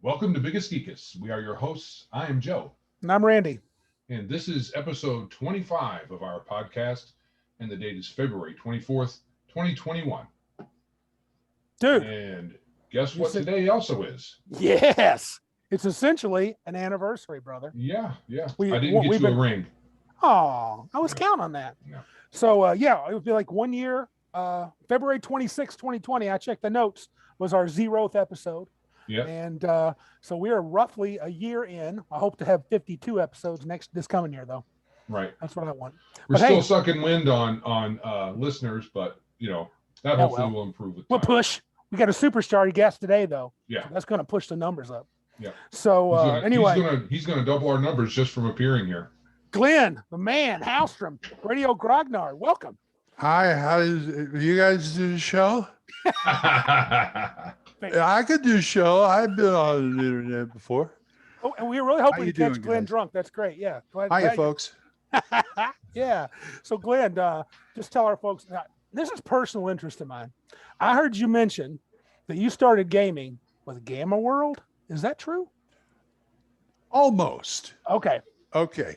Welcome to Biggest Geekus. We are your hosts. I am Joe, And I'm Randy. and this is episode 25 of our podcast, and the date is February 24th, 2021. Dude, And guess you what said- today also is? yes. It's essentially an anniversary, brother. Yeah. We- I didn't get we've you a been- ring. Oh, I was counting on that. Yeah. So, it would be like 1 year, February 26, 2020. I checked the notes, was our 0th episode. Yeah. And so we are roughly a year in. I hope to have 52 episodes this coming year, though. Right. That's what I want. We're But still hey- sucking wind on listeners, but that hopefully will improve with We'll time. push. We got a superstar guest today, though. Yeah. So that's going to push the numbers up. Yeah. So anyway, he's gonna double our numbers just from appearing here. Glen, the man, Halstrom, Radio Grognard, welcome. Hi, you guys do the show? I could do a show. I've been on the internet before. Oh, and we were really hoping you to catch doing, Glen guys? drunk. That's great. Yeah. Hiya, folks. Yeah. So Glen, just tell our folks, this is personal interest of mine. I heard you mention that you started gaming with Gamma World. Is that true? Almost. Okay. Okay.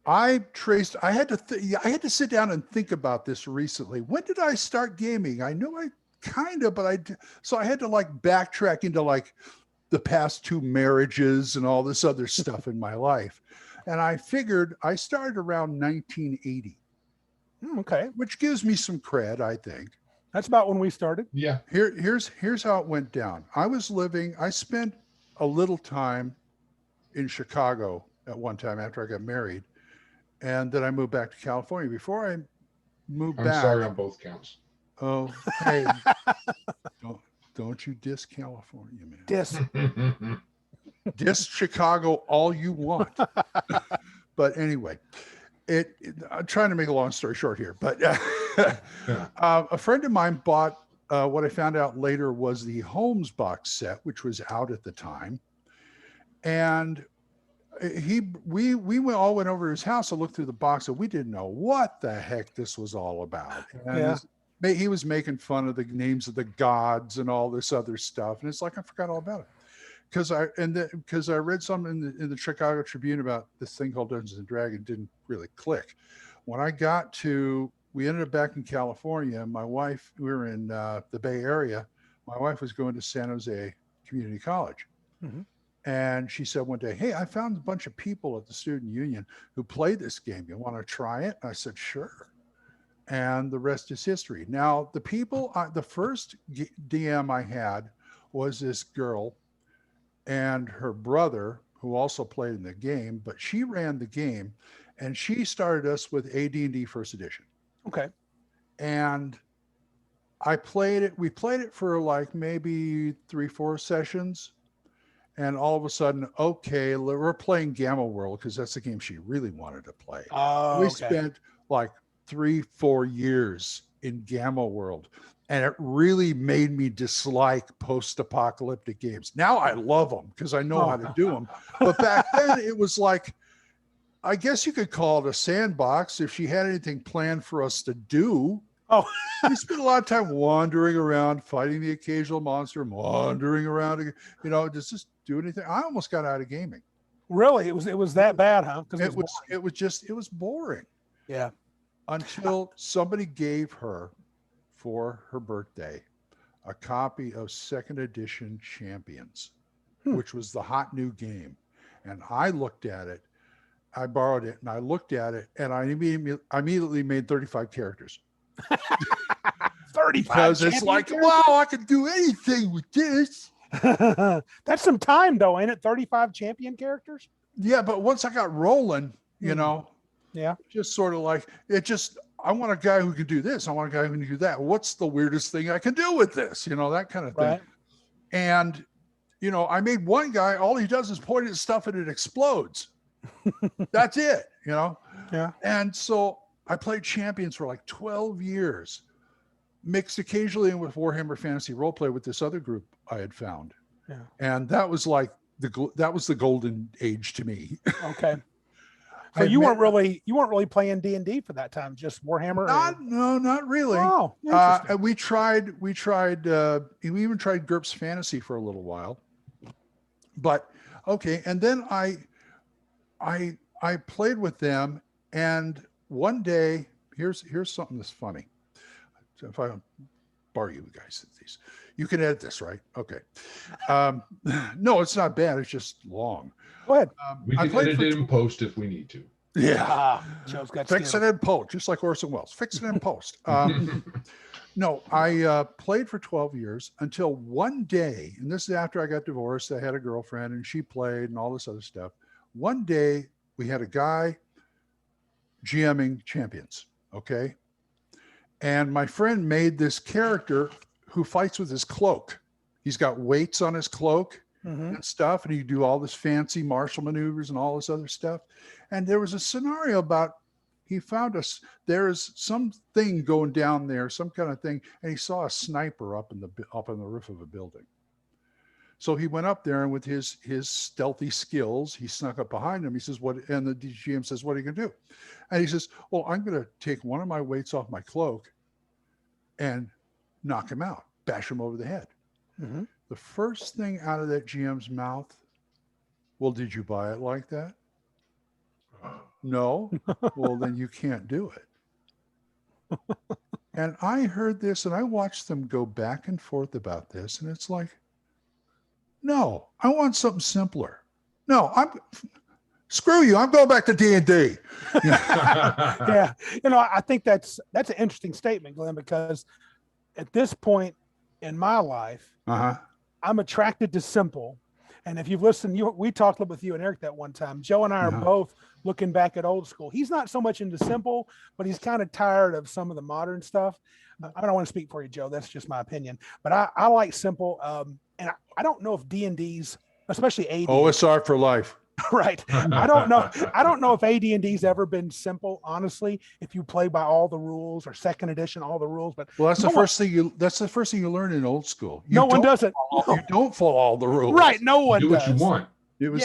I had to sit down and think about this recently. When did I start gaming? I know I kind of, so I had to backtrack into the past 2 marriages and all this other stuff in my life. And I figured I started around 1980, Okay. which gives me some cred, I think. That's about when we started. Yeah. Here's how it went down. I spent a little time in Chicago at one time after I got married. And then I moved back to California. Before I moved I'm back. sorry on both counts. Oh, hey, don't you diss California, man. Diss Chicago all you want. But anyway, I'm trying to make a long story short here. But a friend of mine bought what I found out later was the Holmes box set, which was out at the time. And we all went over to his house and looked through the box, and we didn't know what the heck this was all about. And he was making fun of the names of the gods and all this other stuff, and it's like I forgot all about it because I read something in the Chicago Tribune about this thing called Dungeons and Dragons. Didn't really click. When we ended up back in California. My wife, we were in the Bay Area. My wife was going to San Jose Community College. Mm-hmm. And she said one day, "Hey, I found a bunch of people at the student union who play this game. You want to try it?" And I said, "Sure." And the rest is history. Now, the first DM I had was this girl and her brother who also played in the game, but she ran the game and she started us with AD&D First Edition. Okay. And I played it. We played it for maybe 3-4 sessions. And all of a sudden, okay, we're playing Gamma World because that's the game she really wanted to play. We spent 3-4 years in Gamma World, and it really made me dislike post-apocalyptic games. Now I love them because I know how to do them. But back then it was I guess you could call it a sandbox if she had anything planned for us to do. Oh, we spent a lot of time wandering around, fighting the occasional monster, wandering around, just do anything. I almost got out of gaming. really? It was that bad, huh? It was boring. Yeah. Until somebody gave her, for her birthday, a copy of 2nd edition Champions, which was the hot new game. And I looked at it, I borrowed it, and I looked at it, and I immediately made 35 characters. 35 because it's wow, I could do anything with this. That's some time though, ain't it? 35 champion characters. Yeah, but once I got rolling, Yeah. just sort of I want a guy who can do this. I want a guy who can do that. What's the weirdest thing I can do with this? That kind of thing. Right. And, I made one guy, all he does is point at stuff and it explodes. That's it, Yeah. And so I played Champions for 12 years, mixed occasionally in with Warhammer Fantasy Roleplay with this other group I had found. Yeah. And that was that was the golden age to me. Okay. So you weren't really playing D&D for that time, just Warhammer? Not really. Oh, interesting. We even tried GURPS Fantasy for a little while. But okay, and then I played with them, and one day, here's something that's funny. So if I borrow you guys these, you can edit this, right? Okay. No, it's not bad. It's just long. Go ahead. We can edit it in post if we need to. Yeah. Joe's got Fix skills. it in post, just like Orson Welles. Fix it in post. No, I played for 12 years until one day, and this is after I got divorced. I had a girlfriend, and she played and all this other stuff. One day, we had a guy GMing Champions, okay? And my friend made this character who fights with his cloak. He's got weights on his cloak and stuff, and he do all this fancy martial maneuvers and all this other stuff. And there was a scenario about he found us. There is something going down there, some kind of thing, and he saw a sniper up on the roof of a building. So he went up there, and with his stealthy skills, he snuck up behind him. He says, "What?" And the GM says, "What are you gonna do?" And he says, "Well, I'm gonna take one of my weights off my cloak and knock him out, bash him over the head." The first thing out of that GM's mouth, "Well, did you buy it like that?" "No." "Well, then you can't do it." And I heard this, and I watched them go back and forth about this, and it's like, no, I want something simpler. No, screw you. I'm going back to D&D. Yeah. I think that's an interesting statement, Glenn, because at this point in my life, I'm attracted to simple. And if you've listened, we talked with you and Eric that one time. Joe and I are both looking back at old school. He's not so much into simple, but he's kind of tired of some of the modern stuff. I don't want to speak for you, Joe. That's just my opinion. But I like simple. And I don't know if D&D's, especially AD. OSR for life. Right. I don't know if AD&D's ever been simple, honestly, if you play by all the rules, or second edition, all the rules. But well, that's the first thing you learn in old school. No one does it. You don't follow all the rules. Right. No one do does. what you want. It was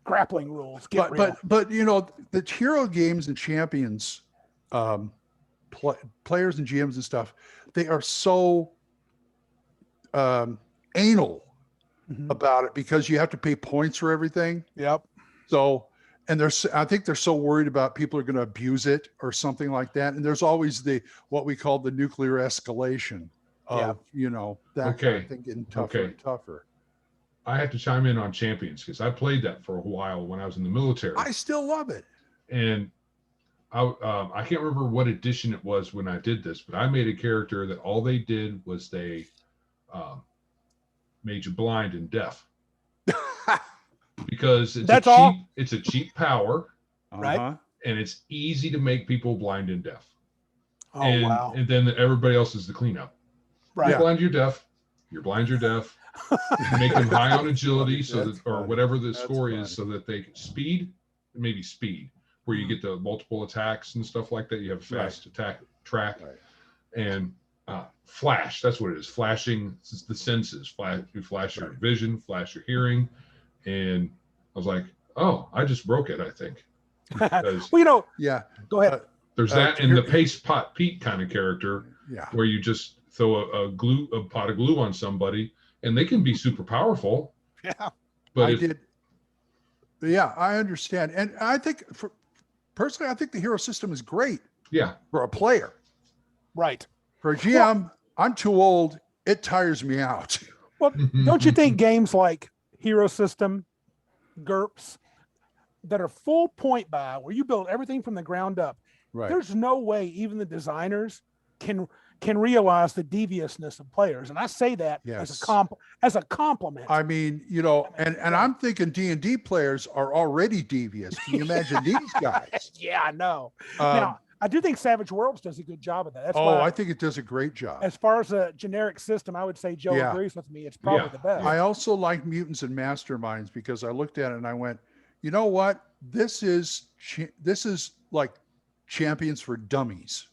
grappling rules. But the hero games and champions, players and GMs and stuff, they are so anal about it because you have to pay points for everything. Yep. So, and I think they're so worried about people are going to abuse it or something like that. And there's always what we call the nuclear escalation of, that kind of thing getting tougher and tougher. I have to chime in on Champions because I played that for a while when I was in the military. I still love it. And I can't remember what edition it was when I did this, but I made a character that all they did was they made you blind and deaf because it's a cheap power, right? And it's easy to make people blind and deaf. Oh, wow. And then everybody else is the cleanup. Right. You're blind, you're deaf. You're blind, you're deaf. Make them high on agility or whatever the score is, so that they speed, where you get the multiple attacks and stuff like that. You have a fast attack track and flash. That's what it is. Flashing the senses. You flash your vision, flash your hearing. And I was like, oh, I just broke it, I think. Well, go ahead. There's that in the Paste Pot Pete kind of character where you just throw a pot of glue on somebody and they can be super powerful. Yeah. But I understand. And I think personally, I think the hero system is great. Yeah. For a player. Right. For a GM, I'm too old. It tires me out. Well, don't you think games like Hero System, GURPS, that are full point buy, where you build everything from the ground up, there's no way even the designers can realize the deviousness of players, and I say that as a compliment. I mean, and I'm thinking D&D players are already devious. Can you imagine these guys? Yeah, I know. Now, I do think Savage Worlds does a good job of that. That's I think it does a great job. As far as a generic system, I would say Joe agrees with me. It's probably the best. I also like Mutants and Masterminds because I looked at it and I went, you know what? This is like Champions for dummies.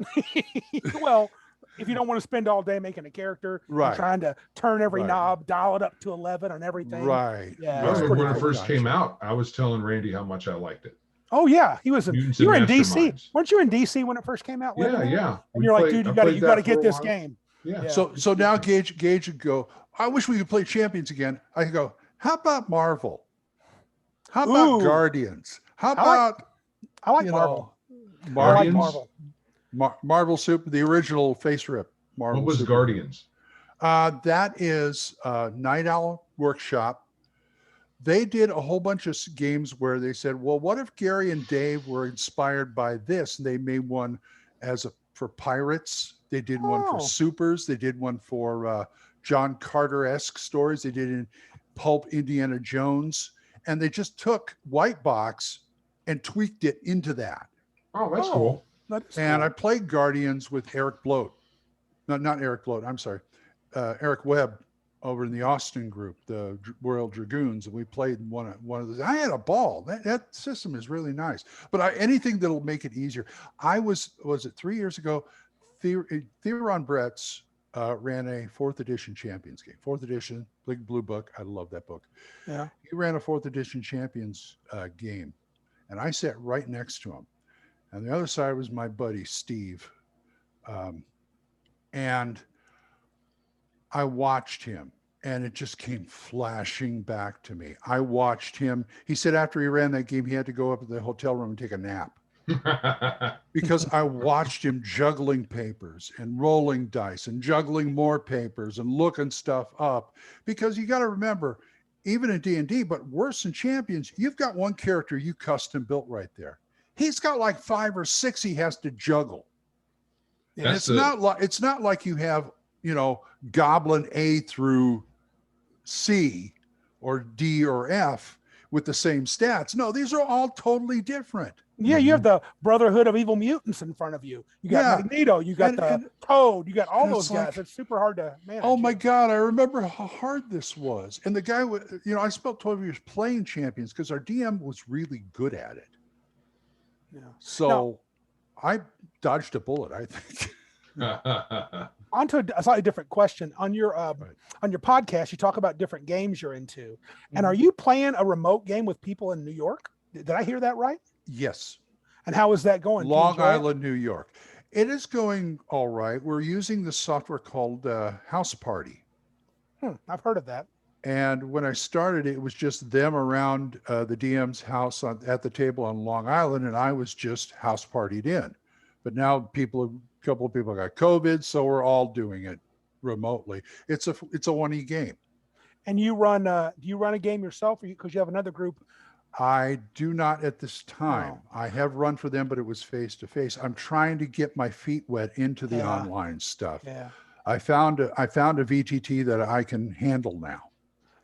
Well, if you don't want to spend all day making a character, trying to turn every knob, dial it up to 11 on everything. Right. Yeah. When it first came out, I was telling Randy how much I liked it. Oh yeah, you were in DC. Weren't you in DC when it first came out? Yeah. And you're like, dude, you got to get this game. Yeah. So now Gage would go, I wish we could play Champions again. I could go, How about Marvel? How about Guardians? How about I like Marvel. I like Marvel. Marvel Super, the original face rip. Marvel. What was Super Guardians? That is Night Owl Workshop. They did a whole bunch of games where they said, well, what if Gary and Dave were inspired by this? And they made one for pirates. They did one for supers. They did one for John Carter-esque stories. They did in pulp Indiana Jones. And they just took White Box and tweaked it into that. Oh, that's cool. And I played Guardians with Eric Bloat. No, not Eric Bloat. I'm sorry. Eric Webb over in the Austin group, the Royal Dragoons. And we played one of those. I had a ball. That system is really nice. But anything that'll make it easier. Was it 3 years ago? Theron Bretz ran a 4th edition Champions game. 4th edition, Big Blue Book. I love that book. Yeah. He ran a 4th edition Champions game. And I sat right next to him. And the other side was my buddy, Steve. And I watched him, and it just came flashing back to me. I watched him. He said after he ran that game, he had to go up to the hotel room and take a nap. Because I watched him juggling papers and rolling dice and juggling more papers and looking stuff up. Because you got to remember, even in D&D, but worse in Champions, you've got one character you custom built right there. He's got like 5 or 6 he has to juggle. And it's not like you have, Goblin A through C or D or F with the same stats. No, these are all totally different. Yeah, you have the Brotherhood of Evil Mutants in front of you. You got Magneto, you got the Toad, you got all those guys. It's super hard to manage. Oh my God, I remember how hard this was. And the guy, I spent 12 years playing Champions because our DM was really good at it. Yeah. So I dodged a bullet, I think. Onto a slightly different question. On your podcast, you talk about different games you're into. And are you playing a remote game with people in New York? Did I hear that right? Yes. And how is that going? Long Island, New York. It is going all right. We're using the software called House Party. I've heard of that. And when I started, it was just them around the DM's house at the table on Long Island, and I was just house partied in. But now a couple of people got COVID, so we're all doing it remotely. It's a 1E game. And you run? Do you run a game yourself, or because you have another group? I do not at this time. I have run for them, but it was face to face. I'm trying to get my feet wet into the online stuff. Yeah. I found a VTT that I can handle now.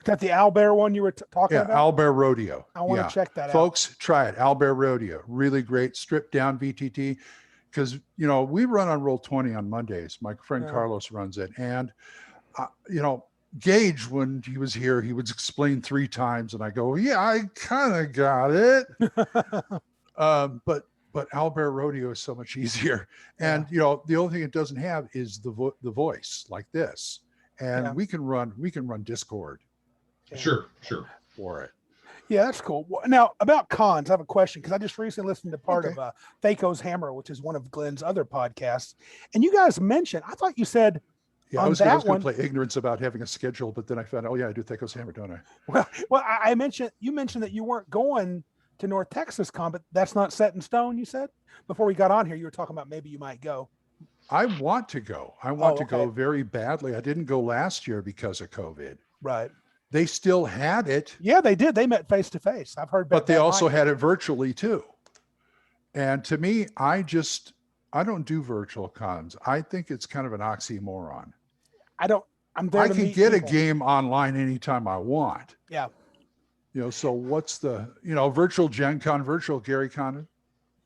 Is that the Owlbear one you were talking about? Yeah, Owlbear Rodeo. I want to check that out. Folks, try it. Owlbear Rodeo. Really great stripped down VTT. Because, we run on Roll20 on Mondays. My friend Carlos runs it. And, Gage, when he was here, he would explain 3 times. And I go, yeah, I kind of got it. But Owlbear Rodeo is so much easier. And, the only thing it doesn't have is the voice like this. And we can run Discord. Sure. For it. Yeah, that's cool. Now, about cons, I have a question because I just recently listened to part of Thaco's Hammer, which is one of Glen's other podcasts. And you guys mentioned, I thought you said I was going to play ignorance about having a schedule, but then I found out, I do Thaco's Hammer, don't I? Well, you mentioned that you weren't going to North Texas Con, but that's not set in stone, you said? Before we got on here, you were talking about maybe you might go. I want to go. I want to go very badly. I didn't go last year because of COVID. Right. They still had it. Yeah, they did. They met face to face. I've heard. But they also had it virtually too. And to me, I don't do virtual cons. I think it's kind of an oxymoron. I'm there. I can get a game online anytime I want. Yeah. So what's the, virtual Gen Con, virtual Gary Con?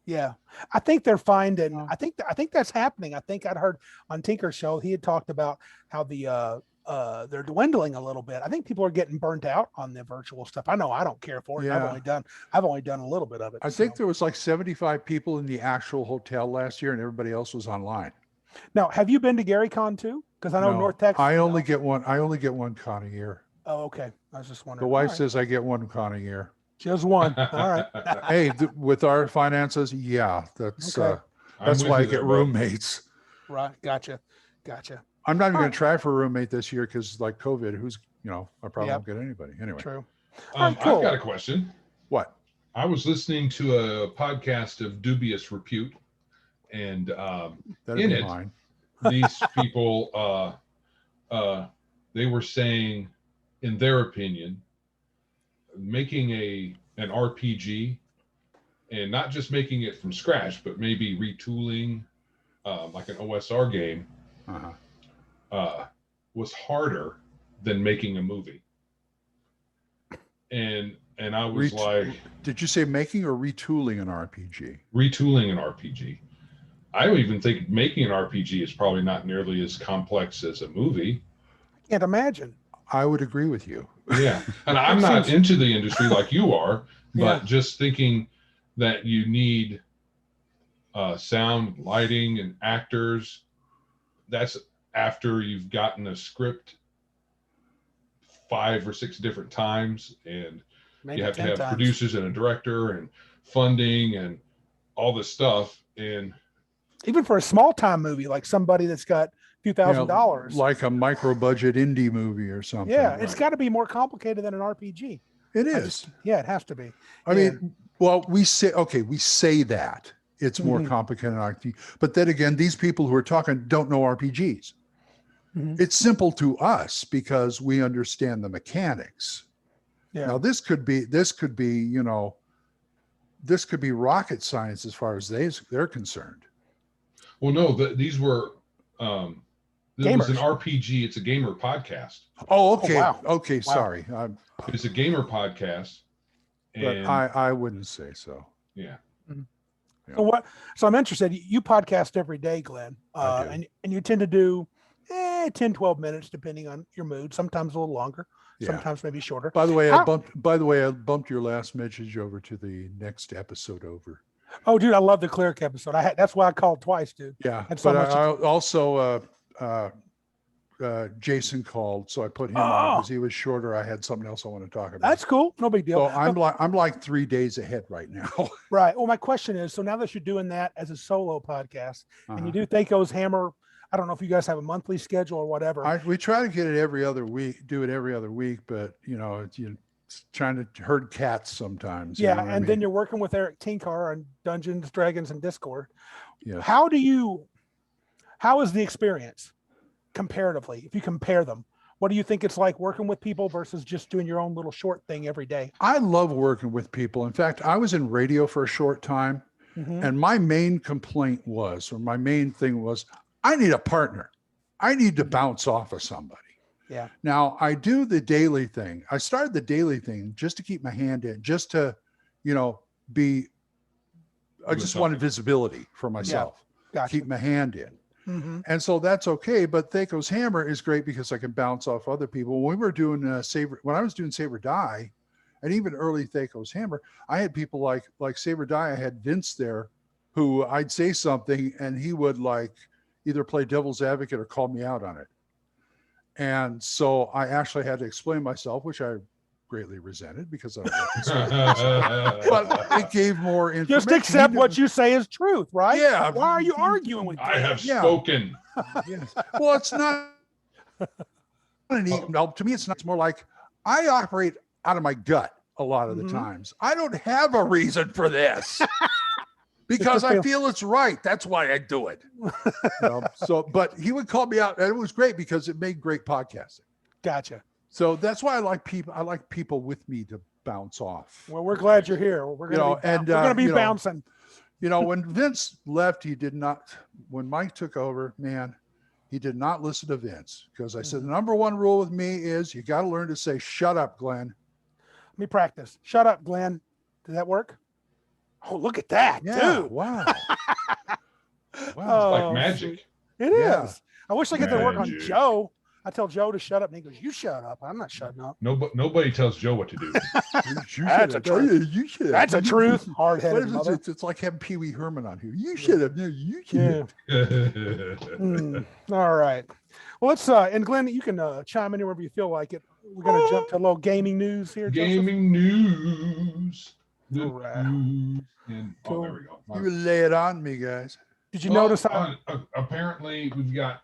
Yeah. I think they're finding, I think that's happening. I think I'd heard on Tinker's show, he had talked about how they're dwindling a little bit. I think people are getting burnt out on the virtual stuff. I know I don't care for it. Yeah. I've only done a little bit of it. I think there was like 75 people in the actual hotel last year and everybody else was online. Now, have you been to GaryCon too? Because I know North Texas. I only get one con a year. Oh, okay. I was just wondering. The wife says I get one con a year. Just one. All right. Hey, with our finances, that's why I get roommates. Right. Gotcha. I'm not even going to try for a roommate this year because like COVID, I probably won't get anybody anyway. True. Right, cool. I've got a question. What? I was listening to a podcast of dubious repute, and in it, mine. These people, they were saying, in their opinion, making an RPG, and not just making it from scratch, but maybe retooling, like an OSR game, was harder than making a movie. And I was like, did you say making or retooling an RPG? Retooling an RPG. I don't even think making an RPG is probably not nearly as complex as a movie. I can't imagine. I would agree with you. Yeah. And I'm not into the industry like you are, but just thinking that you need sound, lighting, and actors, that's after you've gotten a script 5 or 6 different times, and maybe you have to have producers and a director and funding and all this stuff. And even for a small time movie, like somebody that's got a few $1,000s, like a micro budget indie movie or something. Yeah, it's got to be more complicated than an RPG. It is. It has to be. I mean, well, we say that it's more complicated than RPG, but then again, these people who are talking don't know RPGs. It's simple to us because we understand the mechanics. Yeah. Now this could be rocket science as far as they're concerned. Well, no, these were this was an RPG. It's a gamer podcast. Oh, okay. Oh, wow. Okay, wow. Sorry. It's a gamer podcast. But I wouldn't say so. Yeah. So I'm interested. You podcast every day, Glenn, and you tend to do 10, 12 minutes, depending on your mood. Sometimes a little longer, sometimes maybe shorter. By the way, I bumped your last message over to the next episode over. Oh, dude, I love the Cleric episode. That's why I called twice, dude. Yeah, but I also Jason called, so I put him on because he was shorter. I had something else I want to talk about. That's cool. No big deal. So I'm like 3 days ahead right now. Right. Well, my question is, so now that you're doing that as a solo podcast, and you do Thaco's Hammer, I don't know if you guys have a monthly schedule or whatever. We try to get it every other week, but it's trying to herd cats sometimes. Yeah, and then you're working with Eric Tinkar on Dungeons, Dragons, and Discord. Yeah. How is the experience comparatively? If you compare them, what do you think it's like working with people versus just doing your own little short thing every day? I love working with people. In fact, I was in radio for a short time, and my main complaint was, or my main thing was, I need a partner. I need to bounce off of somebody. Yeah. Now I do the daily thing. I started the daily thing just to keep my hand in, just to, I just wanted visibility for myself. Yeah. Gotcha. Keep my hand in. And so that's okay. But Thaco's Hammer is great because I can bounce off other people. When we were doing when I was doing Save or Die, and even early Thaco's Hammer, I had people like Save or Die. I had Vince there, who I'd say something and he would either play devil's advocate or call me out on it. And so I actually had to explain myself, which I greatly resented because I was but it gave more information. Just accept what you say is truth, right? Yeah. Why are you arguing with me? I have spoken. Yes. Well, it's not to me, it's not. It's more like I operate out of my gut a lot of the times. I don't have a reason for this. Because I feel it's right. That's why I do it. But he would call me out, and it was great because it made great podcasting. Gotcha. So that's why I like people. I like people with me to bounce off. Well, we're glad you're here. We're going to be bouncing. When Vince left, he did not. When Mike took over, man, he did not listen to Vince because I said the number one rule with me is you got to learn to say "Shut up, Glenn." Let me practice. Shut up, Glenn. Does that work? Oh, look at that, dude. Wow. Wow. It's like magic. It is. I wish I could get to work on Joe. I tell Joe to shut up, and he goes, "You shut up." I'm not shutting up. Nobody tells Joe what to do. That's a truth. You should. That's a truth. Hard-headed mother. It's like having Pee Wee Herman on here. You should have. No, you should. All right. Well, let's and Glenn, you can chime in wherever you feel like it. We're going to jump to a little gaming news here. Gaming news. All right. And, there we go. You lay it on me, guys. Did you notice how? Apparently, we've got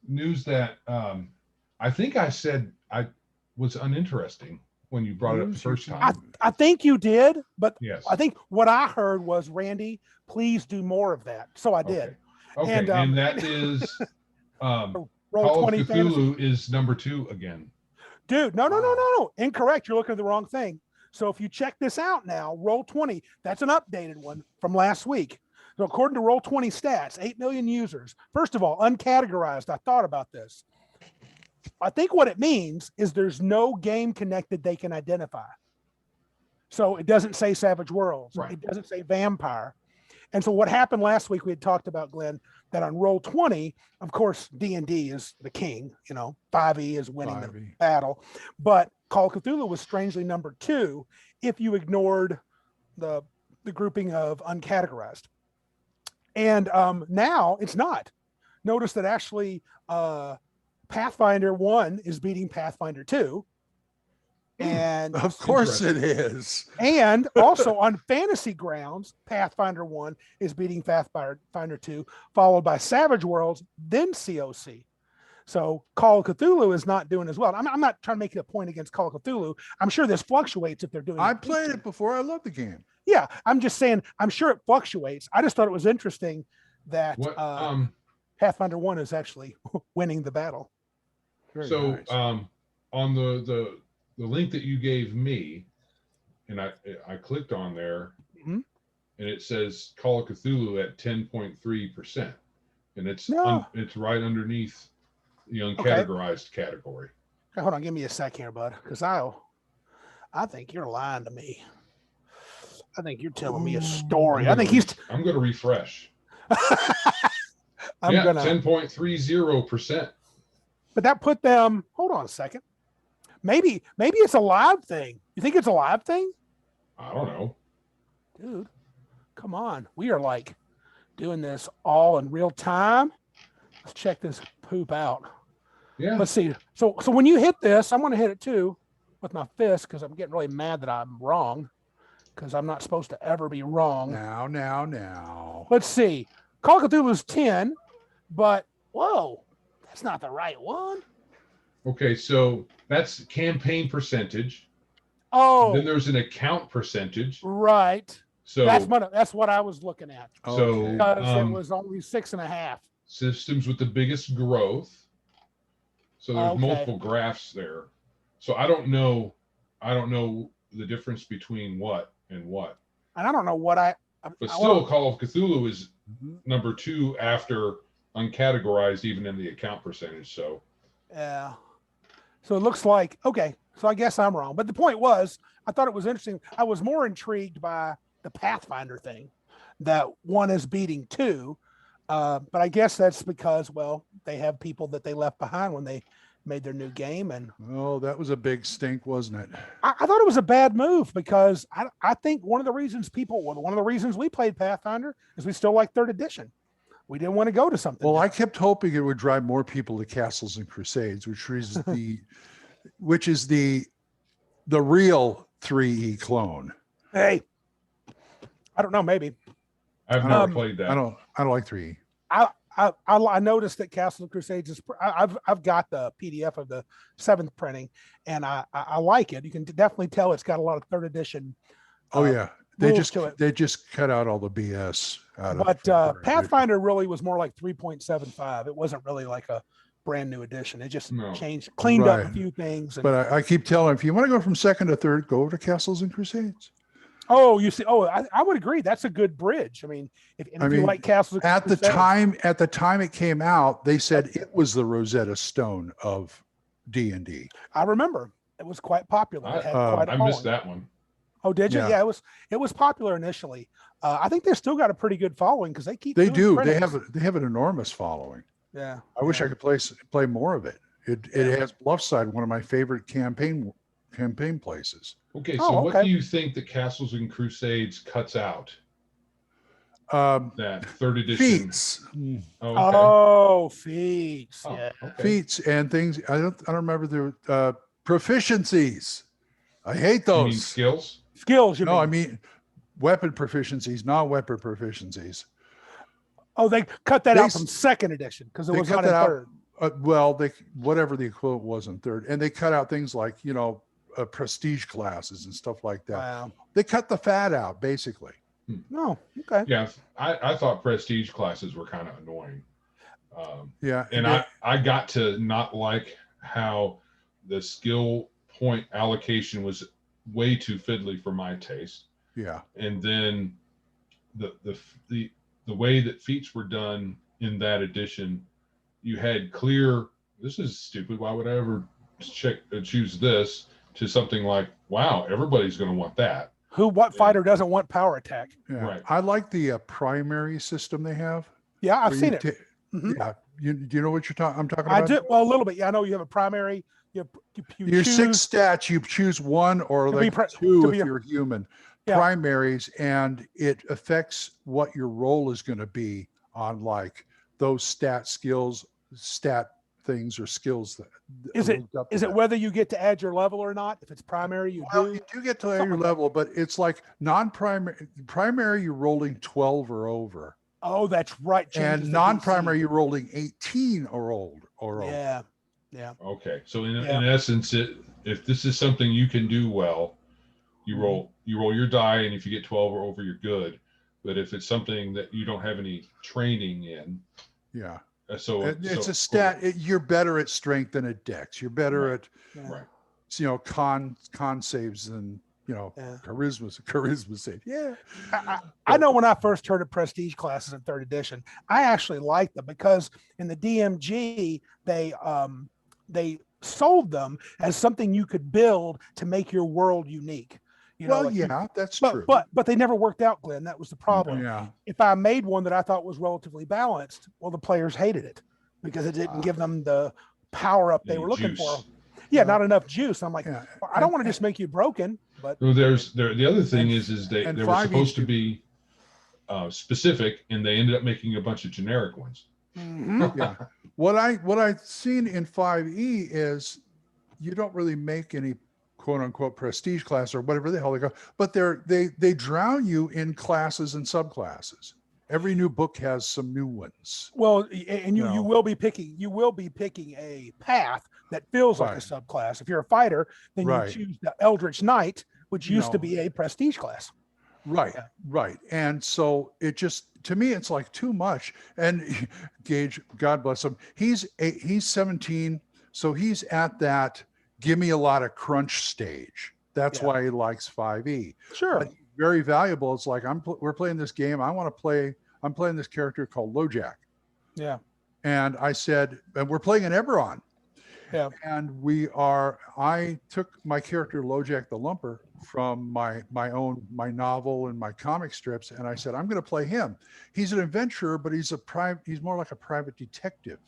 news that I think I said I was uninteresting when you brought it up the first time. I think you did, but Yes. I think what I heard was, Randy, please do more of that. So I did. Okay. And that is Roll Call of 20 Cthulhu fantasy. is number 2 again. Dude, no. Incorrect. You're looking at the wrong thing. So if you check this out now, Roll 20, that's an updated one from last week. So according to Roll 20 stats, 8 million users. First of all, uncategorized. I thought about this. I think what it means is there's no game connected they can identify. So it doesn't say Savage Worlds. Right. It doesn't say Vampire. And so what happened last week, we had talked about, Glenn, that on Roll 20, of course, D&D is the king, 5e is winning the battle. But Call of Cthulhu was strangely number 2 if you ignored the grouping of uncategorized. And now it's not. Notice that actually Pathfinder 1 is beating Pathfinder 2. And of course it is. And also on fantasy grounds, Pathfinder 1 is beating Pathfinder 2, followed by Savage Worlds, then COC. So Call of Cthulhu is not doing as well. I'm not trying to make it a point against Call of Cthulhu. I'm sure this fluctuates if they're doing I played it before. I love the game. Yeah, I'm just saying, I'm sure it fluctuates. I just thought it was interesting that Pathfinder 1 is actually winning the battle. Very so nice. On the link that you gave me, and I clicked on there, and it says Call of Cthulhu at 10.3%, and it's right underneath the uncategorized category. Okay, hold on, give me a sec here, bud, because I think you're lying to me. I think you're telling me a story. I'm going to refresh. I'm gonna 10.30%. But that put them. Hold on a second. Maybe it's a live thing. You think it's a live thing? I don't know. Dude, come on. We are like doing this all in real time. Let's check this poop out. Yeah. Let's see. So when you hit this, I'm going to hit it too with my fist because I'm getting really mad that I'm wrong because I'm not supposed to ever be wrong. Now. Let's see. Call of Cthulhu is 10, but whoa, that's not the right one. Okay, so that's campaign percentage. Oh. Then there's an account percentage. Right. So that's what I was looking at. So because it was only 6.5. Systems with the biggest growth. So there's multiple graphs there. So I don't know the difference between what and what. And I don't know what but still, Call of Cthulhu is number 2 after uncategorized, even in the account percentage. So yeah. So it looks like, okay, so I guess I'm wrong. But the point was, I thought it was interesting. I was more intrigued by the Pathfinder thing, that 1 is beating 2. But I guess that's because, well, they have people that they left behind when they made their new game. And that was a big stink, wasn't it? I thought it was a bad move because I think one of the reasons we played Pathfinder is we still like 3rd edition. We didn't want to go to something. Well, different. I kept hoping it would drive more people to Castles and Crusades, which is the real 3E clone. Hey, I don't know, maybe. I've never played that. I don't like 3E. I noticed that Castles and Crusades is. I've got the PDF of the 7th printing, and I like it. You can definitely tell it's got a lot of 3rd edition. Oh yeah. They just cut out all the BS out of it. But Pathfinder really was more like 3.75. It wasn't really like a brand new edition. It just cleaned up a few things. But I keep telling, if you want to go from 2nd to 3rd, go to Castles and Crusades. Oh, you see. Oh, I would agree. That's a good bridge. I mean, if you like Castles at the time it came out, they said it was the Rosetta Stone of D&D. I remember it was quite popular. It had quite a I missed that one. Oh, did you? Yeah, it was popular initially. I think they still got a pretty good following because they keep. They do. Printings. They have an enormous following. Yeah. I wish I could play more of it. It has Bluffside, one of my favorite campaign places. Okay, so what do you think that Castles and Crusades cuts out? That 3rd edition. Feats. Feats. Yeah. Okay. Feats and things. I don't remember the proficiencies. I hate those. You mean skills? Skills. I mean weapon proficiencies, not weapon proficiencies. Oh, they cut that out from 2nd edition because it was not in 3rd. Well, whatever the equivalent was in third, and they cut out things like, prestige classes and stuff like that. Wow. They cut the fat out, basically. No, okay. Yeah, I thought prestige classes were kind of annoying. Yeah, and I got to not like how the skill point allocation was way too fiddly for my taste. Yeah, and then the way that feats were done in that edition, you had clear. This is stupid. Why would I ever choose this? To something like, wow, everybody's going to want that. What fighter doesn't want power attack? yeah. Right. I like the primary system they have. Yeah, I've seen it. Yeah, do you know what I'm talking about? I do. Well, a little bit. Yeah, I know you have a primary. You your choose, 6 stats, you choose one or like 2 if you're human. Yeah. Primaries, and it affects what your role is going to be on like those stat things or skills. Is it whether you get to add your level or not? If it's primary, you do. You do get to add your level, but it's like primary, you're rolling 12 or over. Oh, that's right. And non-primary, you're rolling 18 or over. Yeah. Yeah. Okay. So in essence, if this is something you can do well, you roll your die, and if you get 12 or over, you're good. But if it's something that you don't have any training in, yeah. So it's a stat. You're better at strength than at dex. You're better at con saves than charisma save. Yeah. I know when I first heard of prestige classes in third edition, I actually liked them because in the DMG they sold them as something you could build to make your world unique. That's true. But they never worked out, Glenn. That was the problem. Yeah. If I made one that I thought was relatively balanced, well, the players hated it because it didn't give them the power up they were looking for. Yeah, not enough juice. I'm like, I don't want to just make you broken. But the other thing is they were supposed to be specific, and they ended up making a bunch of generic ones. Mm-hmm. Yeah. What I've seen in 5e is you don't really make any quote unquote prestige class or whatever the hell they go, but they drown you in classes and subclasses. Every new book has some new ones. Well, and you will be picking a path that feels like a subclass. If you're a fighter, then you choose the Eldritch Knight, which used to be a prestige class. Right. Yeah. Right. And so it just, to me, it's like too much. And Gage, God bless him, he's 17, so he's at that give me a lot of crunch stage. That's why he likes 5e. Sure. But very valuable. It's like we're playing this game. I'm playing this character called LoJack. Yeah. And I said, and we're playing an Eberron. Yeah. And I took my character LoJack the Lumper from my novel and my comic strips, and I said, I'm going to play him. He's an adventurer, but he's more like a private detective.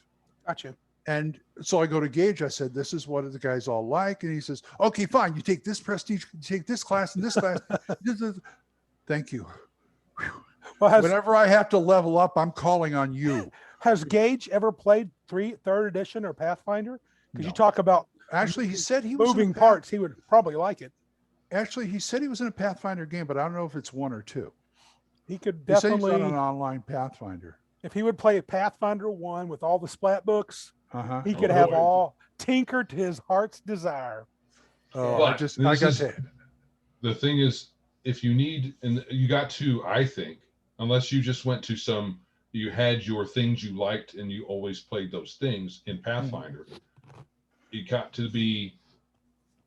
Gotcha. And so I go to Gage. I said, this is what the guys all like. And he says, okay, fine. You take this prestige, you take this class and this class. Thank you. Well, whenever I have to level up, I'm calling on you. Has Gage ever played third edition or Pathfinder? Because you talk about actually, he said he was moving parts. He would probably like it. Actually, he said he was in a Pathfinder game, but I don't know if it's 1 or 2. He could definitely. He's on an online Pathfinder. If he would play a Pathfinder 1 with all the splat books, he could have all tinker to his heart's desire. Oh, I got to. The thing is, if you need, and you got to, I think, unless you just went to you had your things you liked and you always played those things in Pathfinder, it got to be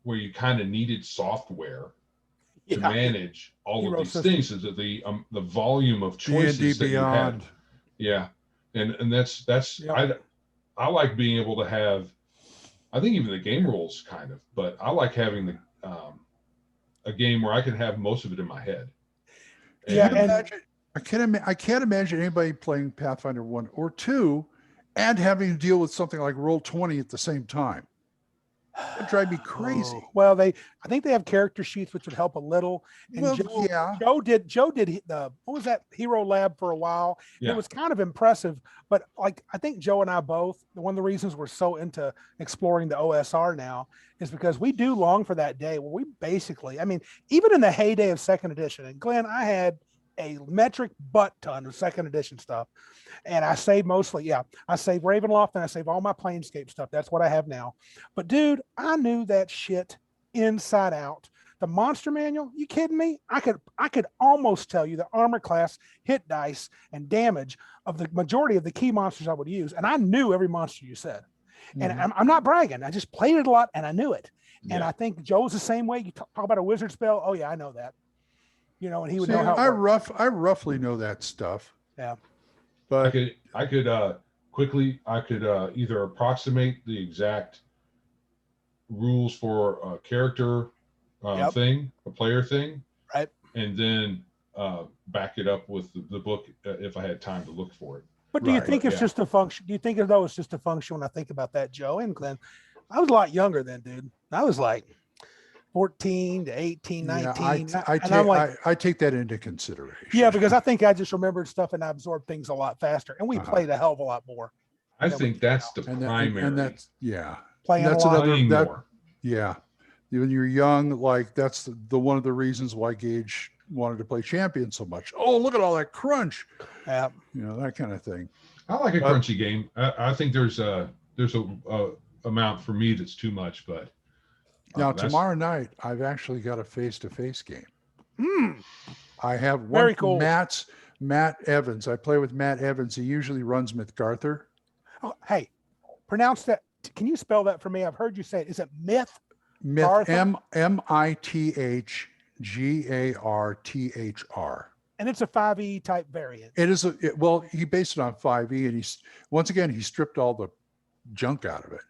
where you kind of needed software to manage all of these things. Is that the volume of choices that you had? Yeah, and that's I like being able to have. I think even the game rules kind of, but I like having a game where I can have most of it in my head. I can't imagine anybody playing Pathfinder 1 or 2 and having to deal with something like Roll20 at the same time. That'd drive me crazy. Oh. Well, I think they have character sheets, which would help a little. And Joe did the, what was that, Hero Lab for a while. Yeah. It was kind of impressive, but like, I think Joe and I both, one of the reasons we're so into exploring the OSR now is because we do long for that day where we basically, I mean, even in the heyday of second edition, and Glenn, I had a metric butt ton of second edition stuff. And I save mostly, I save Ravenloft and I save all my Planescape stuff. That's what I have now. But dude, I knew that shit inside out. The monster manual, you kidding me? I could almost tell you the armor class, hit dice, and damage of the majority of the key monsters I would use. And I knew every monster you said. And I'm not bragging. I just played it a lot and I knew it. And I think Joe's the same way. You talk about a wizard spell. Oh yeah, I know that. You know, and he would know how it works. I roughly know that stuff. Yeah. But I could quickly either approximate the exact rules for a character thing, a player thing, right? And then back it up with the book if I had time to look for it. But do you think it's just a function? Do you think as though it's just a function when I think about that, Joe and Glenn? I was a lot younger then, dude. I was like 14 to 18, 19. I take that into consideration. Yeah, because I think I just remembered stuff and I absorbed things a lot faster. And we played a hell of a lot more. I think that's the primary. And that's, playing that's a lot. Playing more. Yeah. When you're young, like that's the one of the reasons why Gage wanted to play Champion so much. Oh, look at all that crunch. Yeah. You know, that kind of thing. I like a crunchy game. I think there's a amount for me that's too much, but now tomorrow night I've actually got a face-to-face game. I have one. Very cool. Matt Evans. I play with Matt Evans. He usually runs MythGarther. Oh, hey, pronounce that. Can you spell that for me? I've heard you say it. Is it Myth? Myth. MITHGARTHR. And it's a 5e type variant. It is he based it on 5e, and he stripped all the junk out of it.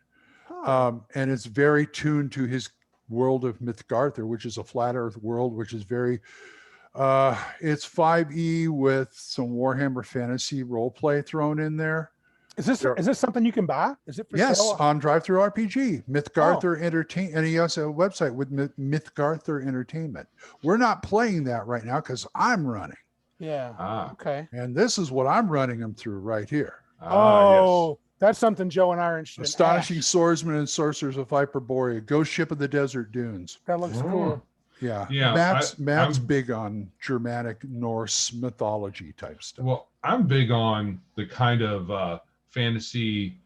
And it's very tuned to his world of MythGarther, which is a flat earth world, which is very it's 5e with some Warhammer Fantasy role play thrown in there. Is this something you can buy? Is it for sale? On Drive-Thru RPG, MythGarther Entertainment, and he has a website with MythGarther Entertainment. We're not playing that right now because I'm running. Yeah. Okay. And this is what I'm running them through right here. Yes. That's something Joe and I are interested in. Astonishing Swordsmen and Sorcerers of Hyperborea, Ghost Ship of the Desert Dunes. That looks cool. Yeah. Matt's I'm big on Germanic Norse mythology type stuff. Well, I'm big on the kind of fantasy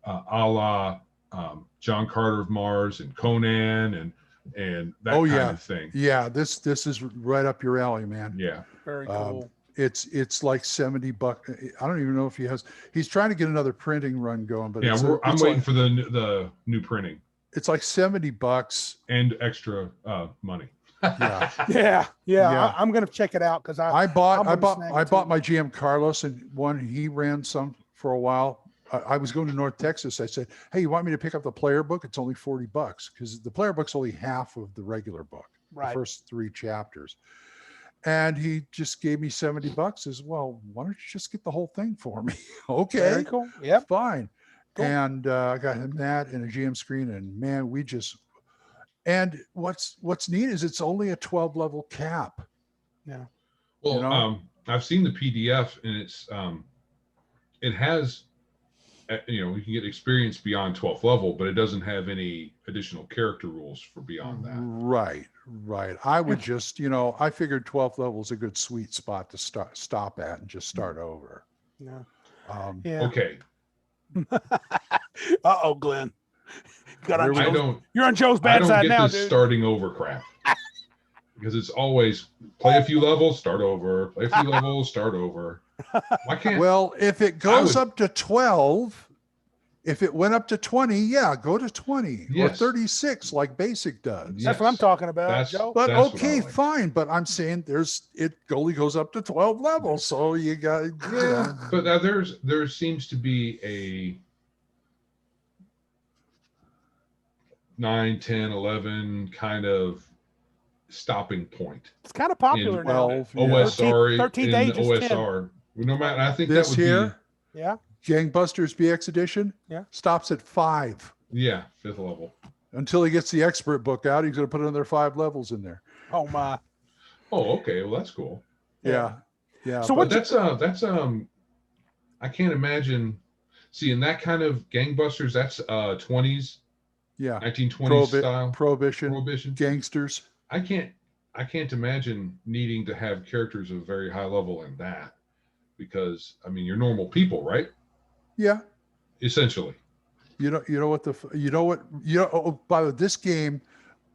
a la John Carter of Mars and Conan and that kind of thing. Yeah, this is right up your alley, man. Yeah. Very cool. It's like $70. I don't even know if he's trying to get another printing run going, but I'm waiting for the new printing. It's like $70 and extra money. Yeah. I'm gonna check it out because I bought my GM Carlos, and one he ran some for a while. I was going to North Texas. I said, "Hey, you want me to pick up the player book? It's only $40 because the player book's only half of the regular book, the first 3 chapters." And he just gave me $70 as well. Why don't you just get the whole thing for me? Okay. Very cool. Yeah. Fine. Cool. And I got him that and a GM screen, and man, and what's neat is it's only a 12 level cap. Yeah. Well, I've seen the PDF, and it's it has you can get experience beyond 12th level, but it doesn't have any additional character rules for beyond that. Right. I would just, I figured 12th level is a good sweet spot to stop at and just start over. Yeah. Okay. Glenn. You're on Joe's bad side now, dude. I don't get this starting over crap. Because it's always play a few levels, start over, play a few levels, start over. Why can't? Well, if it goes up to 12, if it went up to 20, go to 20 or 36 like basic does. That's what I'm talking about, Joe. But okay, fine. But I'm saying it only goes up to 12 levels, so you got But there seems to be a 9, 10, 11 kind of stopping point. It's kind of popular now. OSR 13th in age is OSR. No matter, I think this that would here, be Gangbusters BX edition. Stops at 5. Yeah, 5th level. Until he gets the expert book out, he's going to put another 5 levels in there. Oh my. Oh, okay. Well, that's cool. Yeah. So that's I can't imagine seeing that kind of Gangbusters. That's 20s. Yeah. 1920s style. Prohibition. Gangsters. I can't I can't imagine needing to have characters of a very high level in that, because I mean, you're normal people, right? Yeah. Essentially. By the way, this game,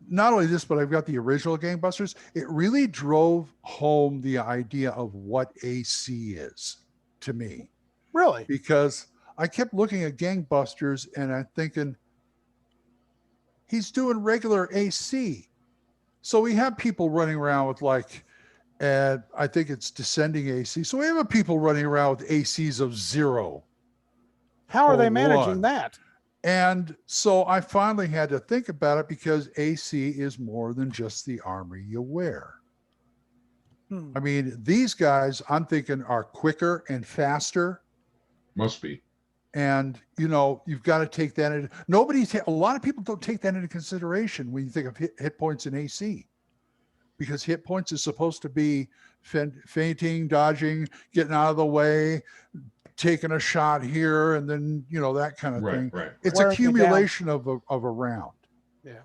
not only this, but I've got the original Gang Busters. It really drove home the idea of what AC is to me. Really? Because I kept looking at Gang Busters and I'm thinking, he's doing regular AC. So we have people running around with and I think it's descending AC. So we have people running around with ACs of 0. How are they managing 1. that? And so I finally had to think about it, because AC is more than just the armor you wear. I mean, these guys, I'm thinking, are quicker and faster. Must be. And, you've got to take that into, a lot of people don't take that into consideration when you think of hit points in AC, because hit points is supposed to be fainting, dodging, getting out of the way, taking a shot here, and then, that kind of thing. Right. It's accumulation of a round. Yeah.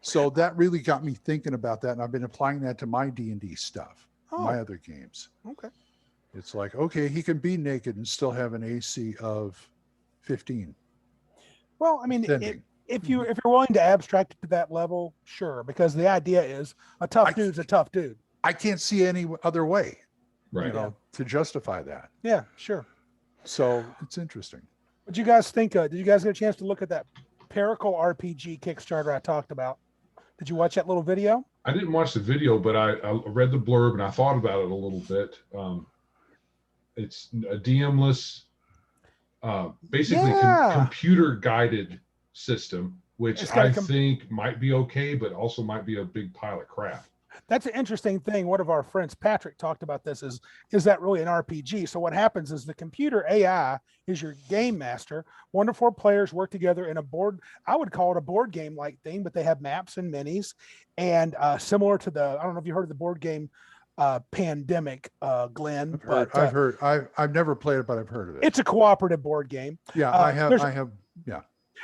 So that really got me thinking about that. And I've been applying that to my D&D stuff, my other games. Okay. It's like, okay, he can be naked and still have an AC of 15. Well, I mean, if you're willing to abstract it to that level, sure, because the idea is a tough dude's a tough dude. I can't see any other way, Right. to justify that. Yeah, sure. So it's interesting. What do you guys think? Did you guys get a chance to look at that Paracle RPG Kickstarter I talked about? Did you watch that little video? I didn't watch the video, but I read the blurb and I thought about it a little bit. It's a DM-less, basically computer guided system, which I think might be okay, but also might be a big pile of crap. That's an interesting thing. One of our friends, Patrick, talked about this. Is that really an RPG? So what happens is the computer AI is your game master. 1 to 4 players work together in a board. I would call it a board game like thing, but they have maps and minis, and similar to I don't know if you heard of the board game Pandemic, Glen. I've heard. I've never played it, but I've heard of it. It's a cooperative board game. Yeah, I have. Yeah.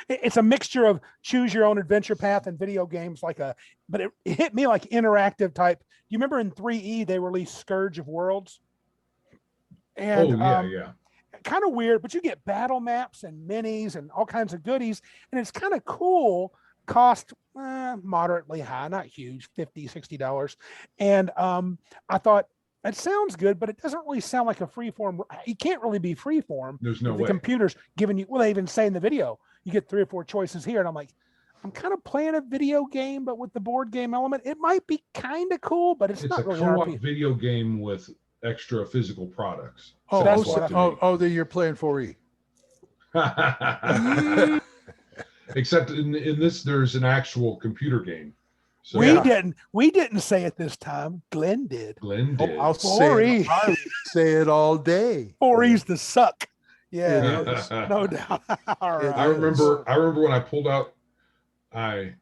It's a mixture of choose your own adventure path and video games, but it hit me like interactive type. You remember in 3E they released Scourge of Worlds? And kind of weird, but you get battle maps and minis and all kinds of goodies, and it's kind of cool. Cost moderately high, not huge, $50-$60. And I thought, that sounds good, but it doesn't really sound like a free form. You can't really be free form. There's no way. The computer's giving you, well, they even say in the video, you get 3 or 4 choices here. And I'm like, I'm kind of playing a video game, but with the board game element, it might be kind of cool, but it's not really a co-op video game with extra physical products. Then you're playing 4E. Except in this, there's an actual computer game. So, we didn't say it this time. Glen did. I'll say it all day. 4E's the suck. Yeah, no doubt. Right. I remember when I pulled out, I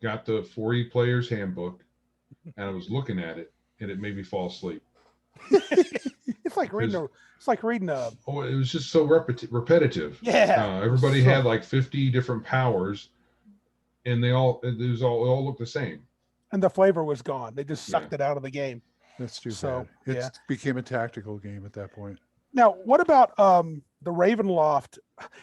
got the 4E Player's Handbook, and I was looking at it, and it made me fall asleep. It's like reading a. Oh, it was just so repetitive. Yeah. Everybody had like 50 different powers, and it all looked the same. And the flavor was gone. They just sucked it out of the game. That's too bad. It became a tactical game at that point. Now, what about the Ravenloft?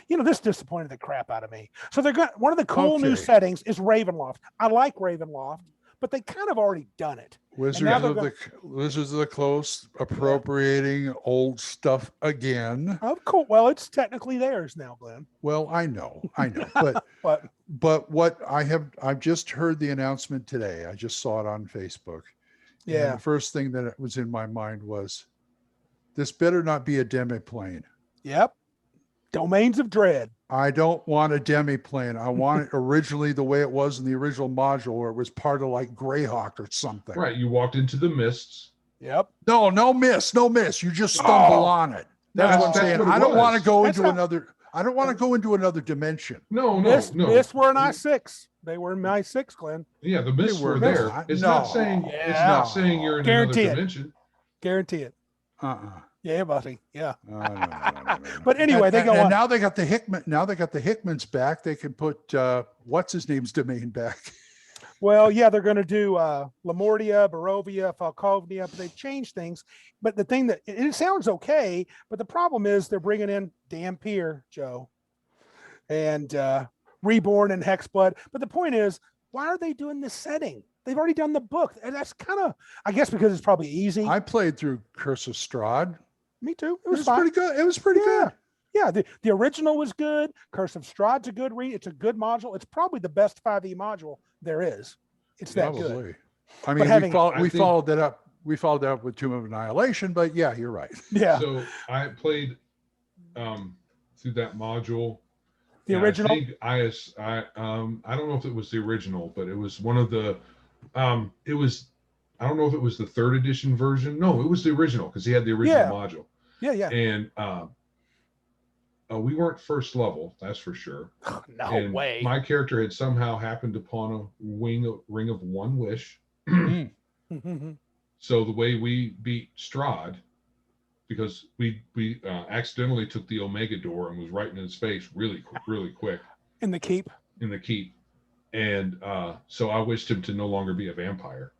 This disappointed the crap out of me. So they're got one of the cool new settings is Ravenloft. I like Ravenloft, but they kind of already done it. Wizards of the Coast appropriating old stuff again. Of course. Well, it's technically theirs now, Glenn. Well, I know, but what I've just heard the announcement today. I just saw it on Facebook. Yeah. And the first thing that was in my mind was, this better not be a demiplane. Yep. Domains of Dread. I don't want a demiplane. I want it originally the way it was in the original module, where it was part of like Greyhawk or something. Right. You walked into the mists. Yep. No miss. You just stumble on it. That's what I'm saying. I don't want to go into another. I don't want to go into another dimension. No. Mists were in I-6. They were in I-6, Glenn. Yeah, the mists were there. It's not saying you're in another dimension. Guarantee it. Yeah, buddy. Yeah. No. But anyway, they go on. Now they got the Hickman. Now they got the Hickmans back. They can put what's his name's domain back. Well, yeah, they're going to do Lamortia, Barovia, Falkovnia, but they've changed things. But the thing that it sounds okay, but the problem is they're bringing in Dampier, Joe, and Reborn and Hexblood. But the point is, why are they doing this setting? They've already done the book, and that's kind of, I guess, because it's probably easy. I played through Curse of Strahd. Me too. It was pretty good. It was pretty good. Yeah, the original was good. Curse of Strahd's a good read. It's a good module. It's probably the best 5e module there is. It's that good. I mean, we followed that up. We followed that up with Tomb of Annihilation, but yeah, you're right. Yeah. So I played through that module. The original. I don't know if it was the original, but it was one of the. It was. I don't know if it was the 3rd edition version. No, it was the original because he had the original module. Yeah. And we weren't first level, that's for sure. No way. My character had somehow happened upon a ring of one wish. So the way we beat Strahd, because we accidentally took the Omega door and was right in his face really quick. In the keep. And so I wished him to no longer be a vampire.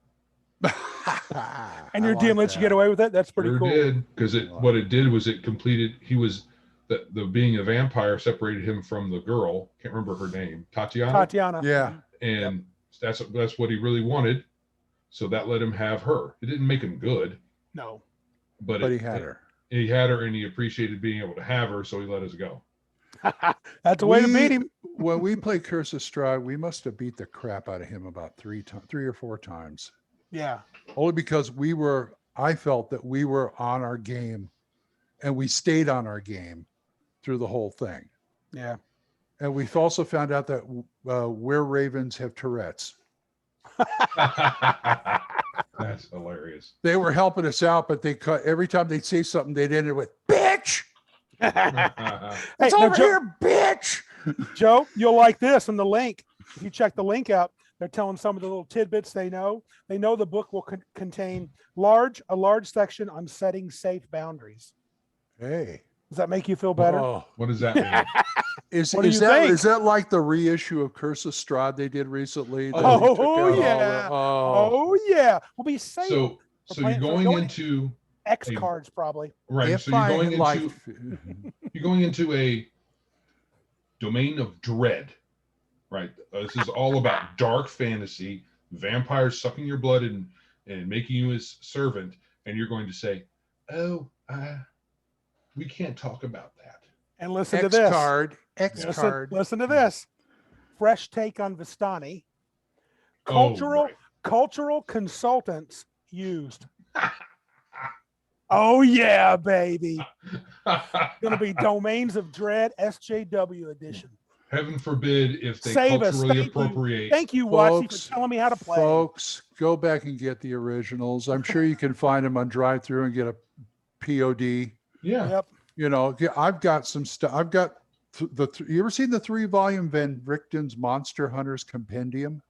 And your DM lets you get away with it? That's pretty cool. Did, because what it did was it completed, he was, the being a vampire separated him from the girl, can't remember her name, Tatiana. Yeah. And that's what he really wanted. So that let him have her. It didn't make him good. No. But he had her. He had her and he appreciated being able to have her, so he let us go. That's a way to beat him. When we played Curse of Strahd, we must have beat the crap out of him about 3 or 4 times. Yeah. Only because I felt that we were on our game and we stayed on our game through the whole thing. Yeah. And we've also found out that were-ravens have Tourette's. That's hilarious. They were helping us out, but every time they'd say something, they'd end it with, bitch! It's over here, bitch! Joe, you'll like this in the link. If you check the link out, they're telling some of the little tidbits they know. They know the book will contain a large section on setting safe boundaries. Hey. Does that make you feel better? Oh. What does that mean? Is that like the reissue of Curse of Strahd they did recently? Oh yeah. We'll be safe. So you're going into X cards probably. Right. So you're going into a domain of dread. Right. This is all about dark fantasy, vampires sucking your blood and making you his servant. And you're going to say, we can't talk about that. And listen to this. Listen to this. Fresh take on Vistani. Cultural consultants used. Oh yeah, baby. It's going to be Domains of Dread SJW edition. Heaven forbid if they culturally appropriate. Thank you, Watson, for telling me how to play. Folks, go back and get the originals. I'm sure you can find them on drive-thru and get a POD. Yeah. Yep. You know, I've got some stuff. I've got you ever seen the 3-volume Van Richten's Monster Hunters Compendium?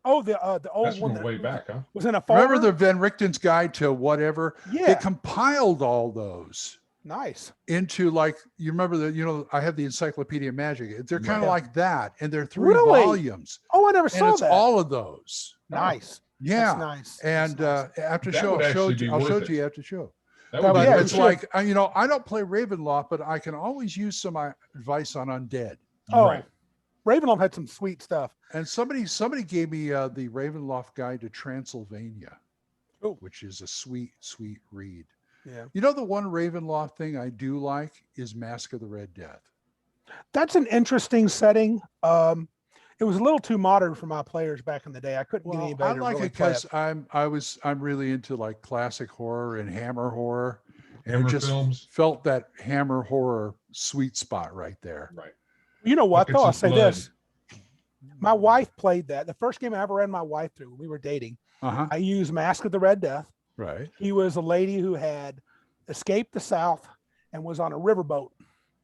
Oh, the old That's one from way back, huh? Was in a folder? Remember the Van Richten's Guide to whatever? Yeah. They compiled all those. Nice. Into you remember I have the Encyclopedia Magic. They're kind of like that, and they're 3 Really? volumes. Oh, I never saw that. All of those. Nice. Yeah. That's nice. And after That show, would I'll show actually be I'll worth show it. it to you after show. That would But be it's worth it. like, I don't play Ravenloft, but I can always use some advice on undead. Oh, Right. Ravenloft had some sweet stuff. And somebody gave me the Ravenloft Guide to Transylvania, which is a sweet, sweet read. Yeah. You know, the one Ravenloft thing I do like is Mask of the Red Death. That's an interesting setting. It was a little too modern for my players back in the day. I couldn't get anybody to I like really it because I'm really into like classic horror and Hammer horror. And Hammer it just films. felt that Hammer horror sweet spot right there. Right. You know what, Buckets though? I'll of say blood. this. My wife played that. The first game I ever ran my wife through, we were dating. I used Mask of the Red Death. Right. He was a lady who had escaped the South and was on a riverboat.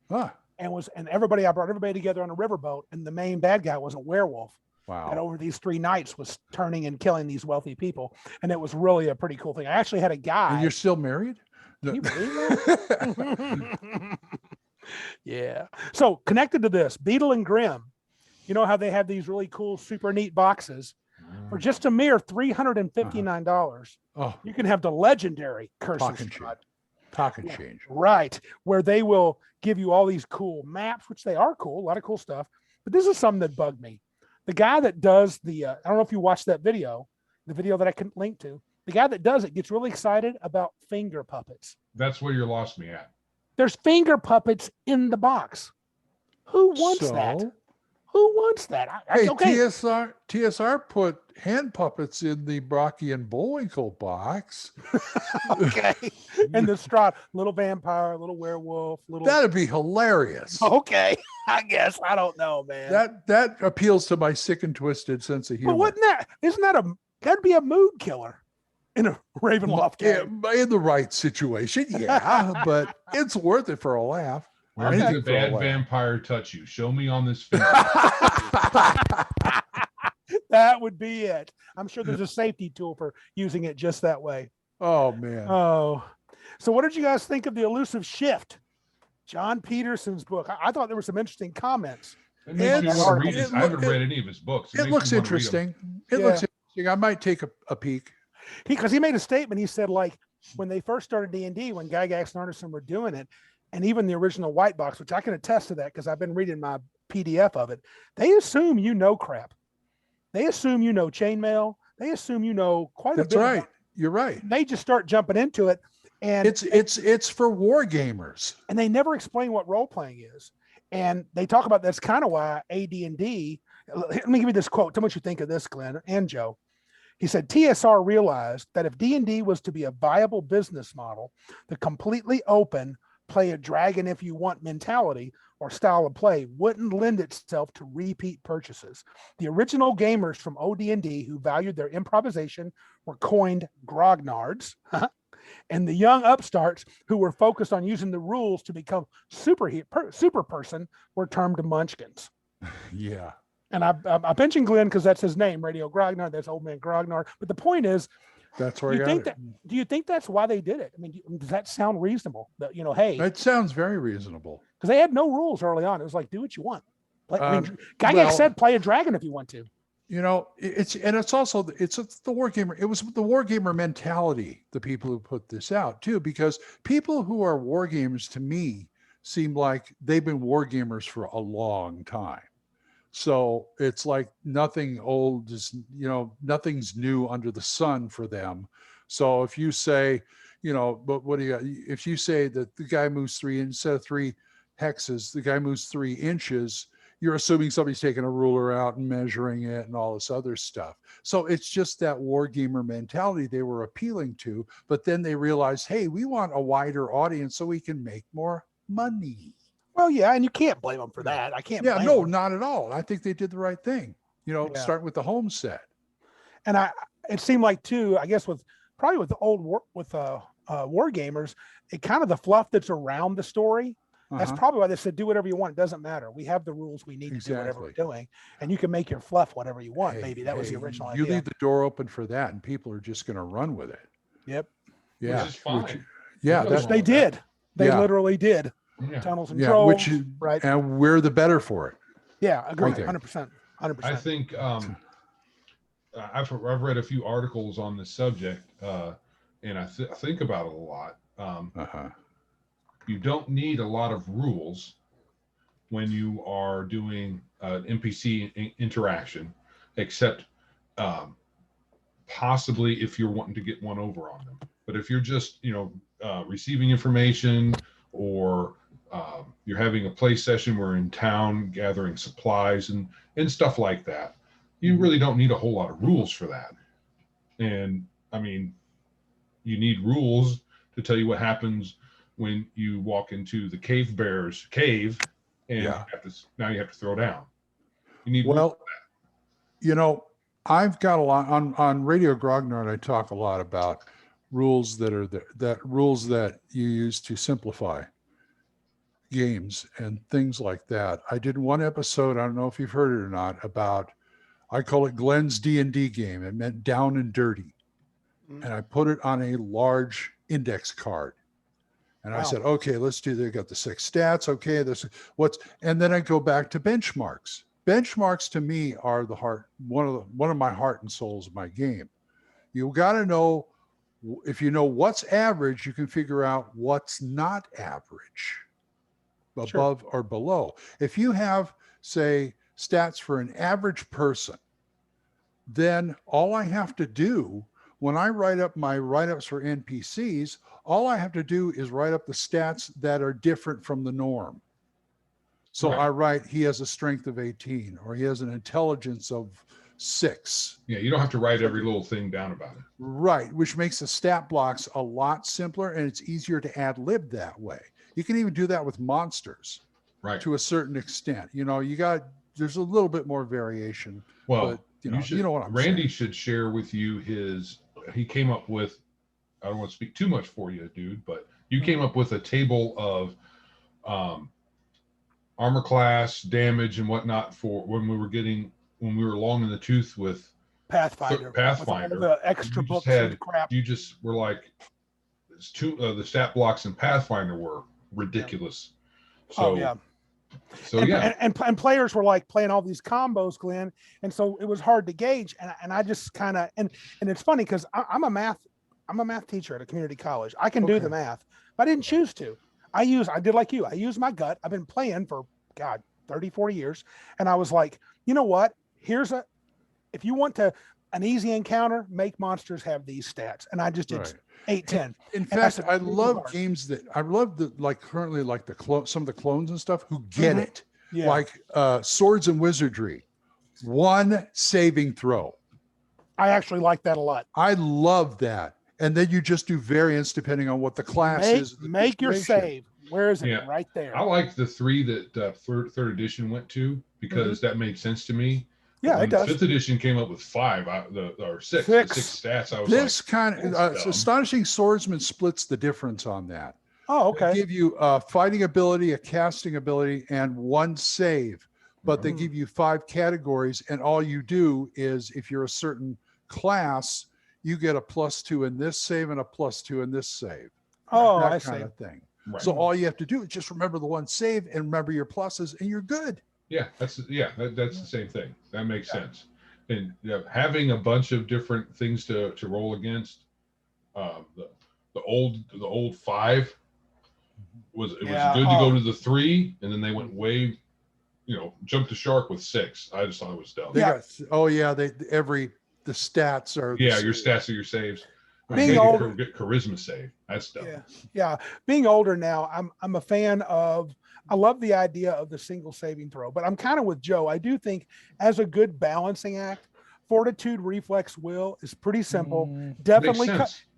Huh. I brought everybody together on a riverboat, and the main bad guy was a werewolf. Wow. And over these 3 nights was turning and killing these wealthy people. And it was really a pretty cool thing. I actually had a guy. And you're still married? Can you believe that? Yeah. So connected to this, Beetle and Grimm, you know how they have these really cool, super neat boxes. For just a mere $359, you can have the legendary Curse of Strahd. Talk and change. Right. Where they will give you all these cool maps, which they are cool, a lot of cool stuff. But this is something that bugged me. The guy that does the, I don't know if you watched that video, the video that I can link to, the guy that does it gets really excited about finger puppets. That's where you lost me at. There's finger puppets in the box. Who wants that? Who wants that? Hey, TSR put hand puppets in the Brocky and Bullwinkle box. Okay. And the Strahd, little vampire, little werewolf, little. That'd be hilarious. Okay. I guess. I don't know, man. That appeals to my sick and twisted sense of humor. But that'd be a mood killer in a Ravenloft game. Yeah, in the right situation, yeah, but it's worth it for a laugh. Where did the bad vampire touch you? Show me on this finger. That would be it. I'm sure there's a safety tool for using it just that way. Oh, man. Oh. So what did you guys think of The Elusive Shift? John Peterson's book. I thought there were some interesting comments. I haven't read any of his books. It looks interesting. It looks interesting. I might take a peek. Because he made a statement. He said, like, when they first started D&D, when Gygax and Arneson were doing it, and even the original white box, which I can attest to that because I've been reading my PDF of it, they assume you know crap. They assume you know chainmail. They assume you know quite a bit. That's right. You're right. They just start jumping into it. And it's for war gamers. And they never explain what role playing is. And they talk about that's kind of why AD&D. Let me give you this quote. Tell me what you think of this, Glenn and Joe. He said, TSR realized that if D&D was to be a viable business model, the completely open, play a dragon if you want mentality or style of play wouldn't lend itself to repeat purchases. The original gamers from OD&D who valued their improvisation were coined grognards, and the young upstarts who were focused on using the rules to become super person were termed munchkins. Yeah. And I'm mentioning Glenn because that's his name, Radio Grognard. That's Old Man Grognard. But the point is, that's where do you think that's why they did it? I mean, does that sound reasonable? That, hey, it sounds very reasonable because they had no rules early on. It was like, do what you want. Gygax said, play a dragon if you want to. It's the war gamer. It was the war gamer mentality. The people who put this out too, because people who are war gamers to me seem like they've been war gamers for a long time. So it's like nothing old is, nothing's new under the sun for them. So if you say, but if you say that the guy moves instead of 3 hexes, the guy moves 3 inches, you're assuming somebody's taking a ruler out and measuring it and all this other stuff. So it's just that war gamer mentality they were appealing to, but then they realized, hey, we want a wider audience so we can make more money. Well, yeah, and you can't blame them for that. I can't. Yeah, no, not at all. I think they did the right thing. Starting with the home set. And it seemed like too, I guess with the old war gamers, it kind of the fluff that's around the story. That's probably why they said, do whatever you want. It doesn't matter. We have the rules. We need to do whatever we're doing, and you can make your fluff whatever you want. Maybe that was the original idea. You leave the door open for that, and people are just going to run with it. Yep. Yeah. Which is fine. Which they did. They literally did. Yeah. Tunnels and trolls, right? And we're the better for it. Yeah, agree. 100%. I think I've read a few articles on this subject, and I think about it a lot. You don't need a lot of rules when you are doing an NPC interaction, except possibly if you're wanting to get one over on them. But if you're just receiving information, or you're having a play session, we're in town gathering supplies and stuff like that, you really don't need a whole lot of rules for that. And I mean, you need rules to tell you what happens when you walk into the cave bear's cave and now you have to throw down. You need rules for that. I've got a lot on Radio Grognard. I talk a lot about rules that you use to simplify games and things like that. I did one episode, I don't know if you've heard it or not, about, I call it Glen's D&D game. It meant down and dirty. And I put it on a large index card. And I said, okay, let's do, they got the 6 stats. Okay, and then I go back to benchmarks. benchmarks to me are the heart, one of my heart and souls of my game. You got to know, if you know what's average, you can figure out what's not average, above or below. If you have, say, stats for an average person, then all I have to do when I write up my write-ups for NPCs, all I have to do is write up the stats that are different from the norm. So I write, he has a strength of 18, or he has an intelligence of 6. Yeah, you don't have to write every little thing down about it. Right, which makes the stat blocks a lot simpler, and it's easier to ad lib that way. You can even do that with monsters, right? To a certain extent. You know, there's a little bit more variation. Well, but, you know what I'm Randy saying. should share with you he came up with, I don't want to speak too much for you, dude, but you came up with a table of armor class, damage, and whatnot for when we were long in the tooth with Pathfinder. With all the extra books and crap. You just were like, the stat blocks in Pathfinder were ridiculous. So, and players were like playing all these combos, Glenn, and so it was hard to gauge. And I just kind of and it's funny because I'm a math teacher at a community college. I can do the math, but I didn't choose to. I did like you. I use my gut. I've been playing for 30, 40 years. And I was like, you know what? If you want an easy encounter, make monsters have these stats. And I just did 8, 10. In fact, I love games currently some of the clones and stuff who get it. Yeah. Like Swords and Wizardry, 1 saving throw. I actually like that a lot. I love that. And then you just do variants depending on what the class is. Make your save. Where is it? Yeah. Right there. I like the 3 that third edition went to because that made sense to me. Yeah, it does. 5th edition came up with 5 or 6 stats. I was this kind of Astonishing Swordsman splits the difference on that. Oh, okay. They give you a fighting ability, a casting ability, and 1 save, but they give you 5 categories, and all you do is, if you're a certain class, you get a +2 in this save and a +2 in this save. Oh, that I kind see. of thing. Right. So all you have to do is just remember the 1 save and remember your pluses, and you're good. Yeah, that's the same thing. That makes sense. And having a bunch of different things to roll against, the old 5 was good to go to the 3, and then they went way, jumped the shark with 6. I just thought it was dumb. The stats are your stats are your saves. Being older, get charisma save. That's dumb. Yeah. Being older now, I'm a fan of. I love the idea of the single saving throw, but I'm kind of with Joe. I do think as a good balancing act, fortitude, reflex, will is pretty simple. Definitely,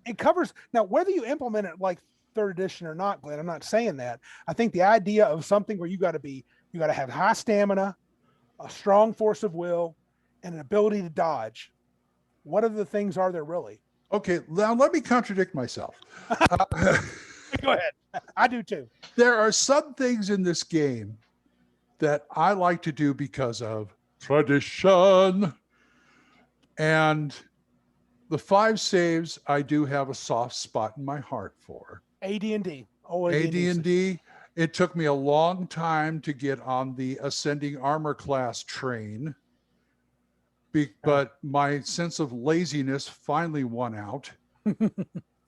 it covers. Now, whether you implement it like 3rd edition or not, Glenn, I'm not saying that. I think the idea of something where you got to have high stamina, a strong force of will, and an ability to dodge. What other things are there really? Okay, now let me contradict myself. Go ahead. I do too. There are some things in this game that I like to do because of tradition. And the 5 saves, I do have a soft spot in my heart for. AD&D. AD&D. It took me a long time to get on the ascending armor class train. But my sense of laziness finally won out.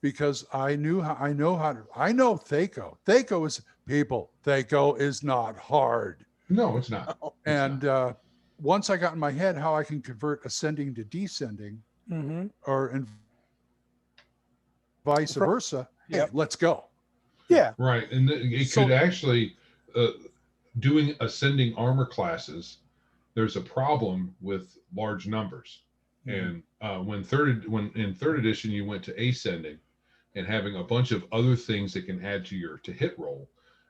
Because I know Thaco. Thaco is not hard. No, it's not. And once I got in my head how I can convert ascending to descending, and vice versa, let's go. Yeah. Right. And it could actually, doing ascending armor classes, there's a problem with large numbers. And when in 3rd edition you went to ascending and having a bunch of other things that can add to hit roll,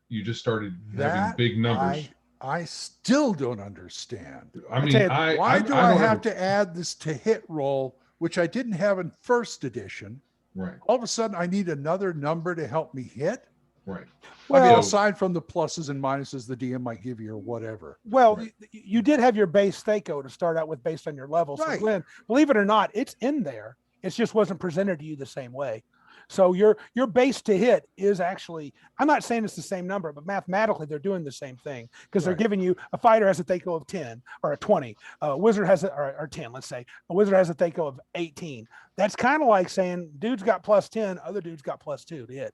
you just started having big numbers. I still don't understand. I mean, why do I have to add this to hit roll, which I didn't have in 1st edition? Right. All of a sudden I need another number to help me hit. Right. Well, aside from the pluses and minuses the DM might give you or whatever. Well, you did have your base Thaco to start out with based on your level. So Glenn, believe it or not, it's in there. It just wasn't presented to you the same way. So your base to hit is actually, I'm not saying it's the same number, but mathematically they're doing the same thing because they're giving you, a fighter has a THAC0 of 10 or a 20, a wizard has or 10, let's say. A wizard has a THAC0 of 18. That's kind of like saying dude's got plus 10, other dude's got plus 2 to hit.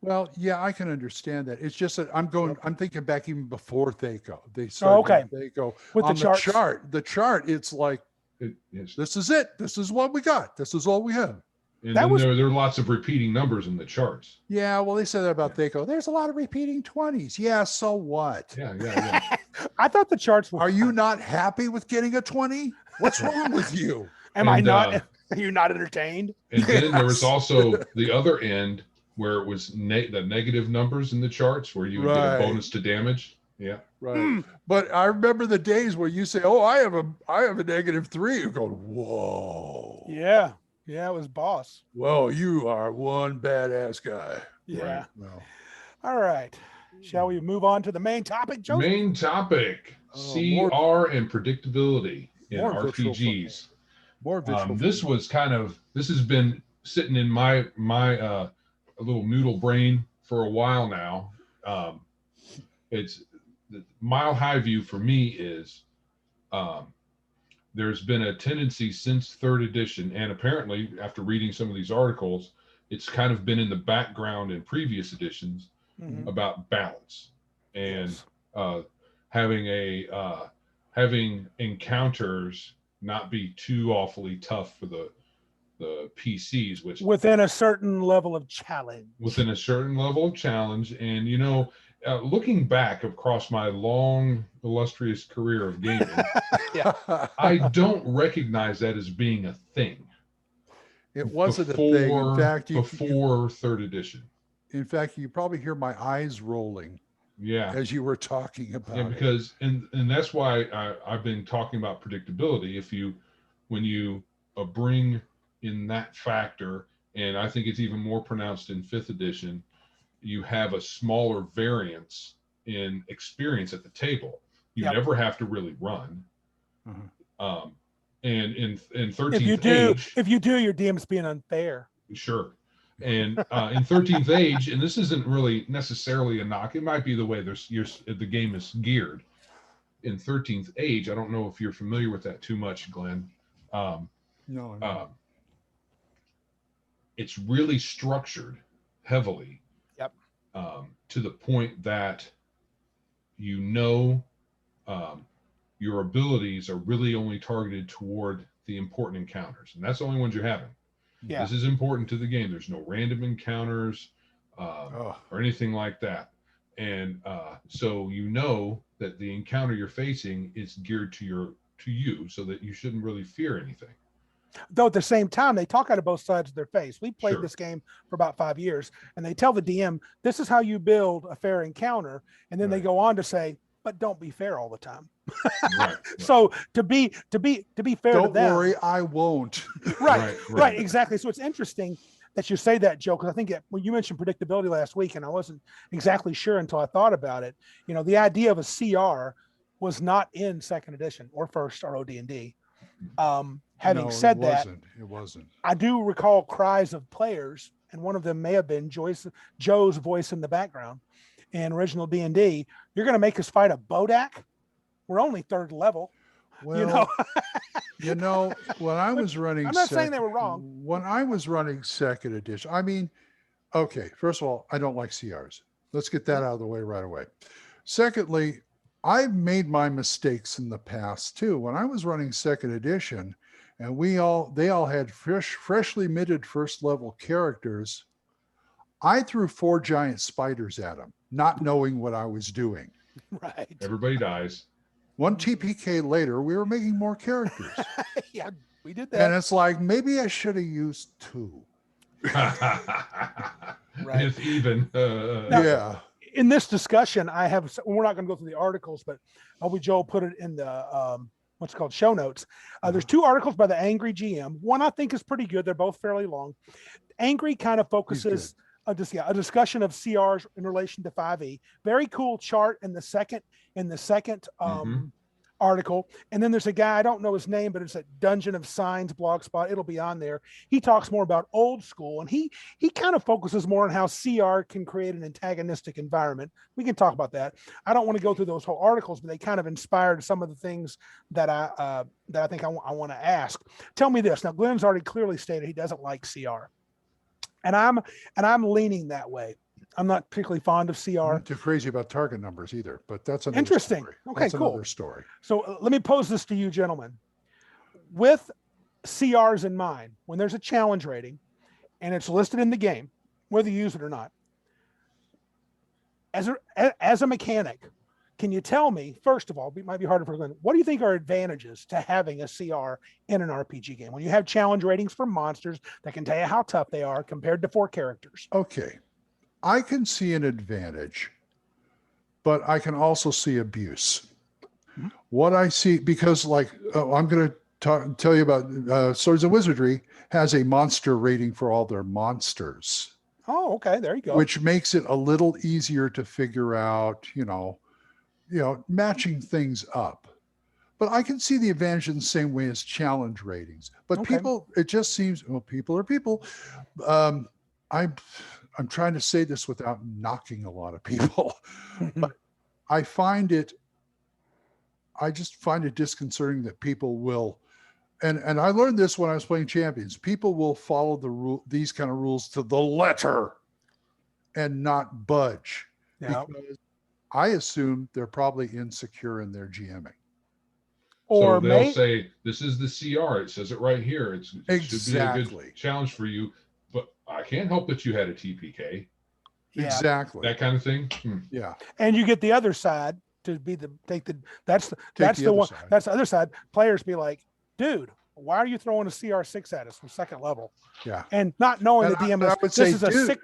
Well, yeah, I can understand that. It's just that I'm thinking back even before THAC0. They started THAC0 with on the chart. The chart, it's like, this is it. This is what we got. This is all we have. And then there are lots of repeating numbers in the charts. Yeah, well, they said that about THAC0. There's a lot of repeating 20s. Yeah, so what? Yeah. I thought the charts were. Are you not happy with getting a 20? What's wrong with you? I not? Are you not entertained? And then there was also the other end where it was the negative numbers in the charts where you would get a bonus to damage. Yeah. Right. But I remember the days where you say, "Oh, I have a -3." You go, "Whoa." Yeah. Yeah, it was boss. Well, you are one badass guy. Yeah. Right. Well. All right. Shall we move on to the main topic, Joe? Main topic: CR and predictability in RPGs. More visual. This has been sitting in my little noodle brain for a while now. It's the mile high view for me is there's been a tendency since 3rd edition, and apparently after reading some of these articles, it's kind of been in the background in previous editions about balance and having encounters not be too awfully tough for the PCs, which within a certain level of challenge. And looking back across my long illustrious career of gaming, I don't recognize that as being a thing. It wasn't a thing. In fact, before 3rd edition. In fact, you probably hear my eyes rolling. Yeah. As you were talking about it. Because and that's why I've been talking about predictability. When you bring in that factor, and I think it's even more pronounced in 5th edition, you have a smaller variance in experience at the table. You never have to really run. And in 13th if you do, your DM's being unfair. Sure. And in 13th Age, and this isn't really necessarily a knock, it might be the way the game is geared. In 13th Age, I don't know if you're familiar with that too much, Glenn. No. It's really structured heavily. Yep. To the point that your abilities are really only targeted toward the important encounters, and that's the only ones you're having. Yeah. This is important to the game. There's no random encounters or anything like that. And so that the encounter you're facing is geared to you so that you shouldn't really fear anything. Though at the same time, they talk out of both sides of their face. We played this game for about 5 years, and they tell the DM, this is how you build a fair encounter. And then they go on to say, but don't be fair all the time. Right. So to be fair don't to them. Don't worry, I won't. Right, exactly. So it's interesting that you say that, Joe, because I think when you mentioned predictability last week, and I wasn't exactly sure until I thought about it, the idea of a CR was not in 2nd edition or 1st or OD&D. Having said that, it wasn't. I do recall cries of players, and one of them may have been Joe's voice in the background. In original D&D, you're going to make us fight a Bodak? We're only 3rd level. Well, when I was running, I'm not saying they were wrong. When I was running 2nd edition, I mean, okay, first of all, I don't like CRs. Let's get that out of the way right away. Secondly, I've made my mistakes in the past too. When I was running 2nd edition, and they all had freshly minted 1st level characters, I threw 4 giant spiders at them, not knowing what I was doing. Right. Everybody dies. 1 TPK later, we were making more characters. Yeah, we did that. And it's like, maybe I should have used 2. Right. If even. Yeah. In this discussion, we're not going to go through the articles, but Obi Joel put it in the what's called show notes. There's 2 articles by the Angry GM. One I think is pretty good. They're both fairly long. Angry kind of focuses a discussion of CRs in relation to 5e. Very cool chart in the second article. And then there's a guy, I don't know his name, but it's a Dungeon of Signs blogspot. It'll be on there. He talks more about old school, and he kind of focuses more on how CR can create an antagonistic environment. We can talk about that. I don't want to go through those whole articles, but they kind of inspired some of the things that I think I want to ask. Tell me this. Now, Glen's already clearly stated he doesn't like CR. And I'm leaning that way. I'm not particularly fond of CR. I'm not too crazy about target numbers either, but that's another interesting. Story. Okay, that's cool. Another story. So let me pose this to you, gentlemen. With CRs in mind, when there's a challenge rating and it's listed in the game, whether you use it or not, as a mechanic, can you tell me, first of all, it might be harder for Glen, what do you think are advantages to having a CR in an RPG game when you have challenge ratings for monsters that can tell you how tough they are compared to 4 characters? Okay. I can see an advantage, but I can also see abuse. Mm-hmm. What I see, because I'm going to tell you about Swords of Wizardry has a monster rating for all their monsters. Oh, okay. There you go. Which makes it a little easier to figure out, matching things up. But I can see the advantage in the same way as challenge ratings. But people, it just seems, people are people. I'm trying to say this without knocking a lot of people, but I just find it disconcerting that people will, and I learned this when I was playing Champions, people will follow these kind of rules to the letter and not budge. Yeah. Because I assume they're probably insecure in their GMing. Or so they'll say, this is the CR. It says it right here. It should be a good challenge for you. But I can't help that you had a TPK. Yeah. Exactly. That kind of thing. Yeah. And you get the other side to be that's the other side. Players be like, dude, why are you throwing a CR6 at us from 2nd level? Yeah. And not knowing the DM I would say, this is a sick.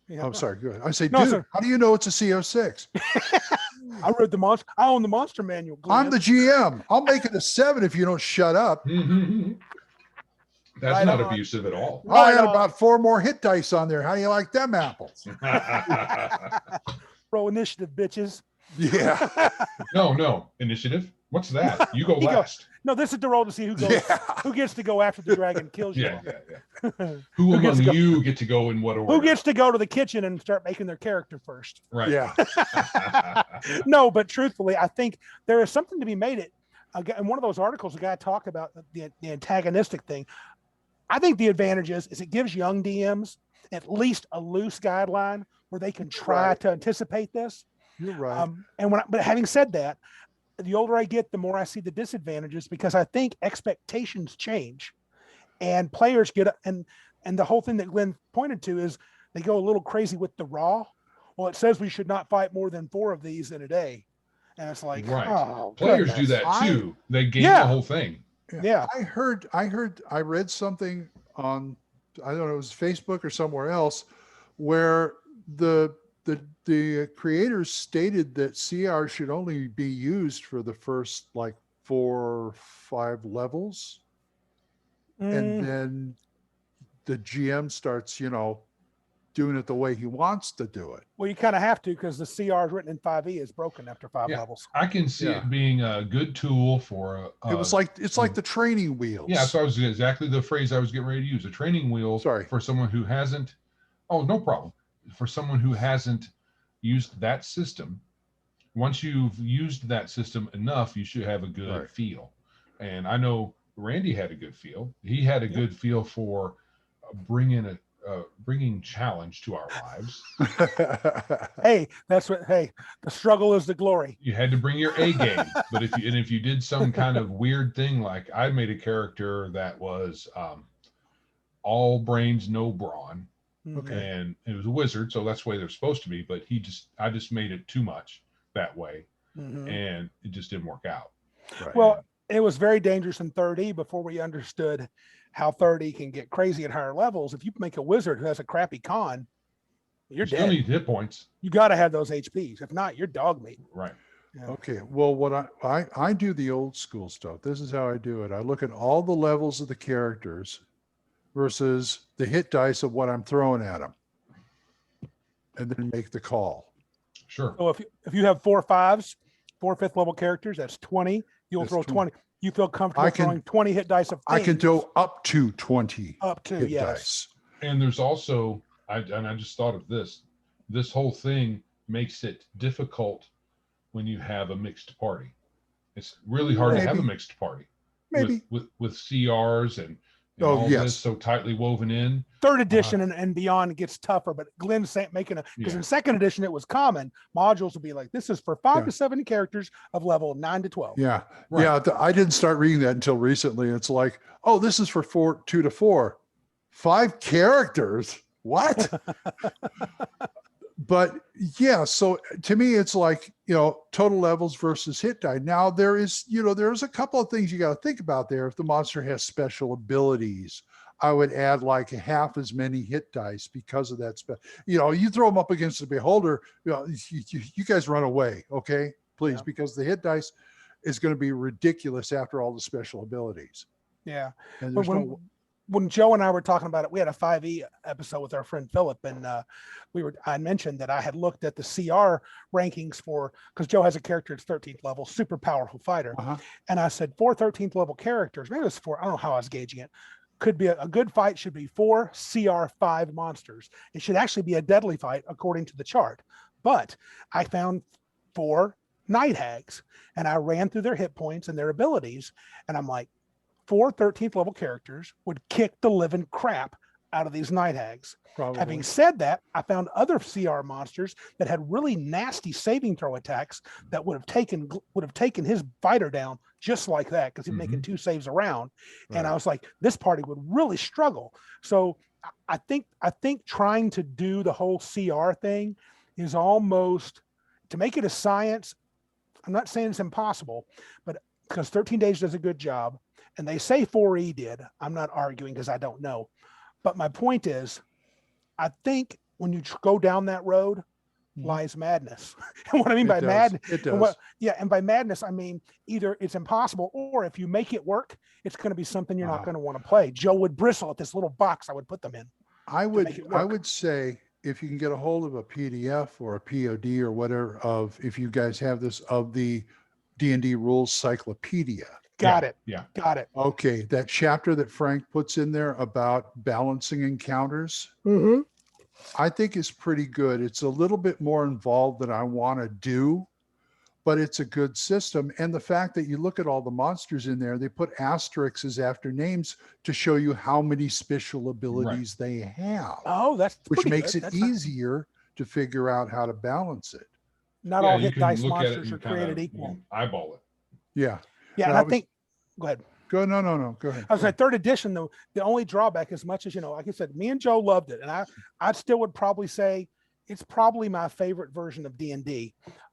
Yeah. Oh, sorry. Good. I say, dude, how do you know it's a CO6? I read the monster. I own the monster manual. Glen. I'm the GM. I'll make it a 7 if you don't shut up. That's right not abusive at all. I had about 4 more hit dice on there. How do you like them apples? Roll initiative, bitches. Yeah. No. Initiative? What's that? You go last. No, this is the roll to see who gets to go after the dragon kills you. Yeah. Who among you get to go in what order? Who gets to go to the kitchen and start making their character first? Right. Yeah. No, but truthfully, I think there is something to be made it. In one of those articles, a guy talked about the antagonistic thing. I think the advantage is it gives young DMs at least a loose guideline where they can try to anticipate this. You're right. But having said that, the older I get, the more I see the disadvantages because I think expectations change, and players get and the whole thing that Glen pointed to is they go a little crazy with the raw. Well, it says we should not fight more than 4 of these in a day, and it's like, oh, players do that too. They game the whole thing. Yeah. I read something on, I don't know, it was Facebook or somewhere else, where the creators stated that CR should only be used for the first 4 or 5 levels. And then the GM starts, doing it the way he wants to do it. Well, you kind of have to because the CR is written in 5e is broken after 5 levels. I can see it being a good tool for. It's like the training wheels. Yeah, so exactly the phrase I was getting ready to use. A training wheel for someone who hasn't. Oh, no problem. For someone who hasn't used that system, once you've used that system enough, you should have a good feel. And I know Randy had a good feel. He had a good feel for bringing challenge to our lives. Hey, the struggle is the glory. You had to bring your A game, but if you did some kind of weird thing, like I made a character that was all brains, no brawn. Okay. And it was a wizard, so that's the way they're supposed to be. But I just made it too much that way, and it just didn't work out. Right. Well, it was very dangerous in 3rd before we understood how 3rd can get crazy at higher levels. If you make a wizard who has a crappy con, you're dead. Still need hit points. You got to have those HPs. If not, you're dog meat. Right. Yeah. Okay. Well, what I do the old school stuff. This is how I do it. I look at all the levels of the characters versus the hit dice of what I'm throwing at them, and then make the call. Sure. So if you have 4 5s, 4 5th level characters, that's 20 You'll That's throw 20. 20. You feel comfortable throwing 20 hit dice of things. I can throw up to 20 hit yes. dice. And there's also, I just thought of this. This whole thing makes it difficult when you have a mixed party. It's really hard to have a mixed party. Maybe with CRs and all this so tightly woven in. Third edition and beyond gets tougher, but Glenn's making because in second edition it was common. Modules would be like, this is for 5 to 7 characters of level 9 to 12. Yeah. Right. Yeah. I didn't start reading that until recently. It's like, oh, this is for 2 to 4. 5 characters. What? But yeah, so to me, it's like, total levels versus hit die. Now there's a couple of things you got to think about there. If the monster has special abilities, I would add like half as many hit dice because of that. You throw them up against the beholder, you guys run away. Okay, please, because the hit dice is going to be ridiculous after all the special abilities. Yeah. And there's when Joe and I were talking about it, we had a 5e episode with our friend Philip, and I mentioned that I had looked at the CR rankings because Joe has a character at 13th level, super powerful fighter. And I said 4 13th level characters, maybe it was 4, I don't know how I was gauging it, could be a good fight should be 4 CR5 monsters. It should actually be a deadly fight according to the chart. But I found 4 night hags, and I ran through their hit points and their abilities, and I'm like, 4 13th level characters would kick the living crap out of these night hags. Probably. Having said that, I found other CR monsters that had really nasty saving throw attacks that would have taken his fighter down just like that, because he's making 2 saves around. Right. And I was like, this party would really struggle. So I think trying to do the whole CR thing is almost, to make it a science. I'm not saying it's impossible, but because 13 Days does a good job. And they say 4E did. I'm not arguing because I don't know. But my point is, I think when you go down that road lies madness. And what I mean by madness, it does. And by madness, I mean either it's impossible, or if you make it work, it's going to be something you're not going to want to play. Joe would bristle at this little box I would put them in. I would say, if you can get a hold of a PDF or a POD or whatever if you guys have this, of the D&D rules cyclopedia. Got it. Okay, that chapter that Frank puts in there about balancing encounters, I think is pretty good. It's a little bit more involved than I want to do, but it's a good system. And the fact that you look at all the monsters in there, they put asterisks after names to show you how many special abilities they have. Oh, which makes it easier to figure out how to balance it. Not all hit dice monsters are created equal. Eyeball it. Yeah. Yeah, and I think, go ahead. No, go ahead. I was like, 3rd edition, though, the only drawback, as much as, like I said, me and Joe loved it. And I still would probably say it's probably my favorite version of D&D.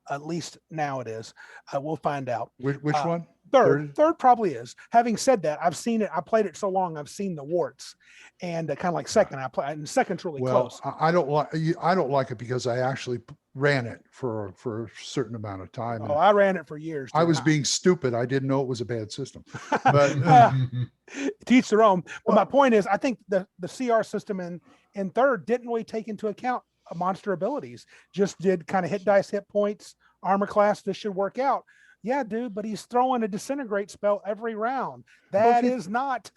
At least now it is. We'll find out. Which one? Third probably is. Having said that, I've seen it. I played it so long, I've seen the warts, and kind of like second. And second's really close. I don't like it because I actually ran it for a certain amount of time. Oh, I ran it for years. I was being stupid. I didn't know it was a bad system. But teach their own. But my point is, I think the CR system in third didn't really take into account monster abilities. Just did kind of hit dice, hit points, armor class. This should work out. Yeah, dude, but he's throwing a disintegrate spell every round. That is not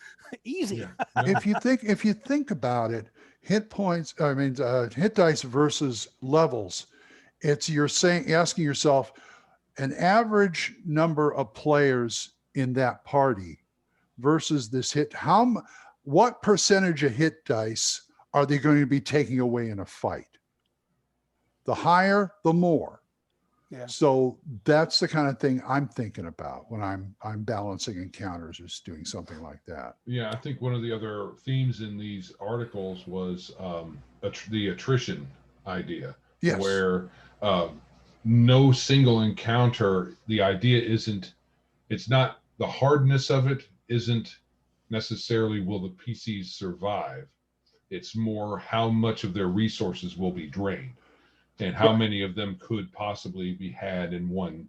easy. Yeah. If you think about it, hit dice versus levels, you're asking yourself, an average number of players in that party versus this what percentage of hit dice are they going to be taking away in a fight? The higher, the more. Yeah. So that's the kind of thing I'm thinking about when I'm balancing encounters, is doing something like that. Yeah, I think one of the other themes in these articles was the attrition idea. Yes. Where no single encounter, the idea it's not the hardness of it isn't necessarily will the PCs survive. It's more how much of their resources will be drained, and how many of them could possibly be had in one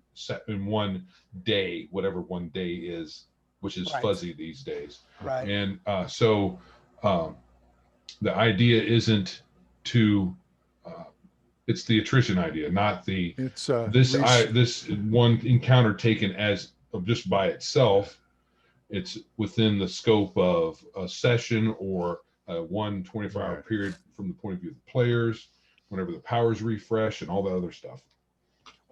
day, whatever one day is, which is fuzzy these days. Right. And so the idea isn't to it's the attrition idea, not the this one encounter taken as just by itself. It's within the scope of a session or a 24-hour period from the point of view of the players, whenever the powers refresh and all that other stuff.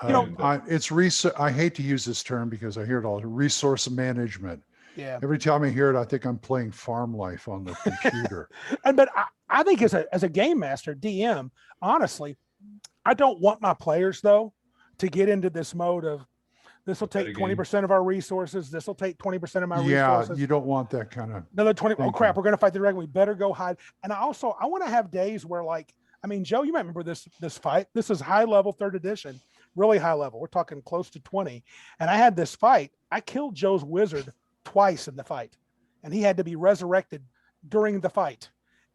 I hate to use this term because I hear it all, resource management. Yeah. Every time I hear it, I think I'm playing Farm Life on the computer. But I think as a game master, DM, honestly, I don't want my players though to get into this mode of this will take 20% of our resources. This will take 20% of my resources. Yeah, you don't want that kind of another 20. Oh crap, we're gonna fight the dragon. We better go hide. And I want to have days where, like, I mean, Joe, you might remember this fight. This is high level 3rd edition, really high level. We're talking close to 20. And I had this fight. I killed Joe's wizard twice in the fight, and he had to be resurrected during the fight.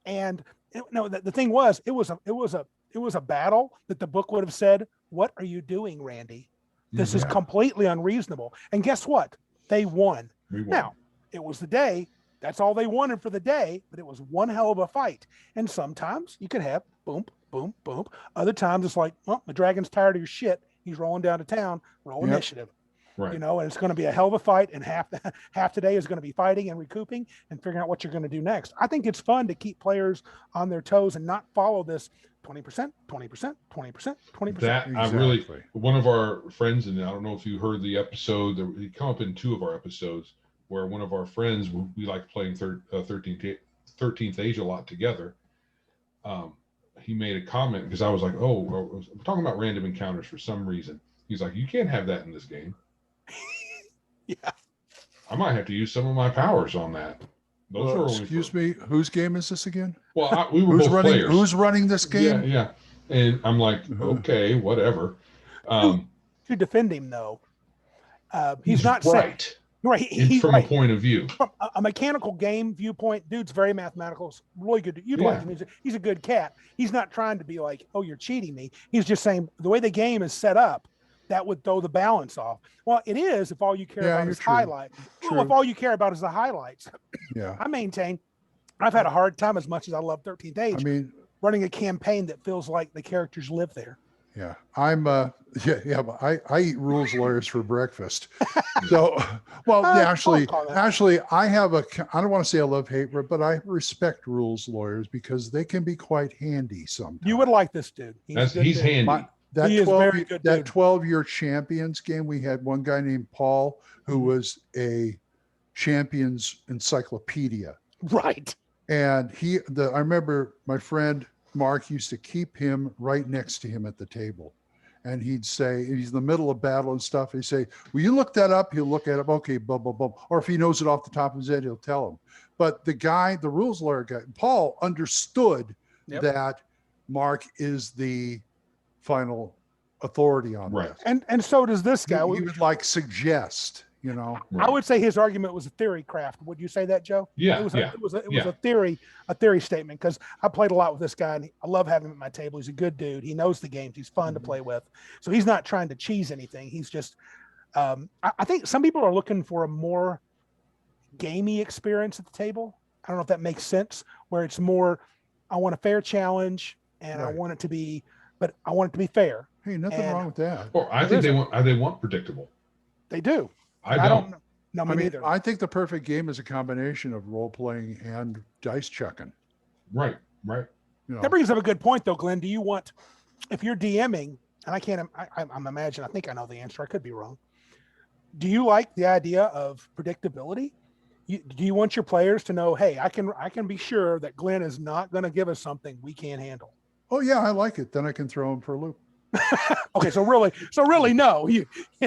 And the thing was, it was a battle that the book would have said, "What are you doing, Randy? This is completely unreasonable." And guess what? They won. Now, it was the day. That's all they wanted for the day, but it was one hell of a fight. And sometimes you could have boom, boom, boom. Other times it's like, well, the dragon's tired of your shit. He's rolling down to town. Roll initiative. Right. And it's going to be a hell of a fight, and half today is going to be fighting and recouping and figuring out what you're going to do next. I think it's fun to keep players on their toes and not follow this 20%, 20%, 20%, 20%. That exactly. One of our friends, and I don't know if you heard the episode, he come up in 2 of our episodes, where one of our friends, we like playing 13th Age a lot together. He made a comment because I was like, we're talking about random encounters for some reason. He's like, you can't have that in this game. Yeah. I might have to use some of my powers on that. Excuse me, whose game is this again? Well, we were both players. Who's running this game? Yeah. And I'm like, okay, whatever. To defend him, though, he's not right. Saying, right. From a point of view. From a mechanical game viewpoint, dude's very mathematical, really good. You'd like him. He's a good cat. He's not trying to be like, oh, you're cheating me. He's just saying the way the game is set up, that would throw the balance off. Well, it is if all you care about is highlight. Well, if all you care about is the highlights. Yeah. I maintain I've had a hard time, as much as I love 13th Age. I mean, running a campaign that feels like the characters live there. Yeah. I'm but I eat rules lawyers for breakfast. So actually I have I don't want to say I love hate, but I respect rules lawyers because they can be quite handy sometimes. You would like this dude. He's handy. That 12-year champions game, we had one guy named Paul who was a champions encyclopedia. Right. And I remember my friend Mark used to keep him right next to him at the table. And he'd say, he's in the middle of battle and stuff. He'd say, will you look that up? He'll look at it. Okay, blah, blah, blah. Or if he knows it off the top of his head, he'll tell him. But the rules lawyer guy, Paul, understood that Mark is the final authority on this. And so does this guy. He would suggest, I would say his argument was a theory craft. Would you say that, Joe? Yeah. It was a theory statement, because I played a lot with this guy and I love having him at my table. He's a good dude. He knows the games. He's fun to play with. So he's not trying to cheese anything. He's just, I think some people are looking for a more gamey experience at the table. I don't know if that makes sense, where it's more, I want a fair challenge and I want it to be, but I want it to be fair. Hey, nothing wrong with that. Or I think they want predictable. They do. I don't. No, me neither. I think the perfect game is a combination of role playing and dice chucking. Right. That brings up a good point, though, Glenn. Do you want, if you're DMing, and I'm imagine, I think I know the answer. I could be wrong. Do you like the idea of predictability? Do you want your players to know, hey, I can be sure that Glenn is not going to give us something we can't handle? Oh yeah, I like it. Then I can throw him for a loop. Okay, so really, no,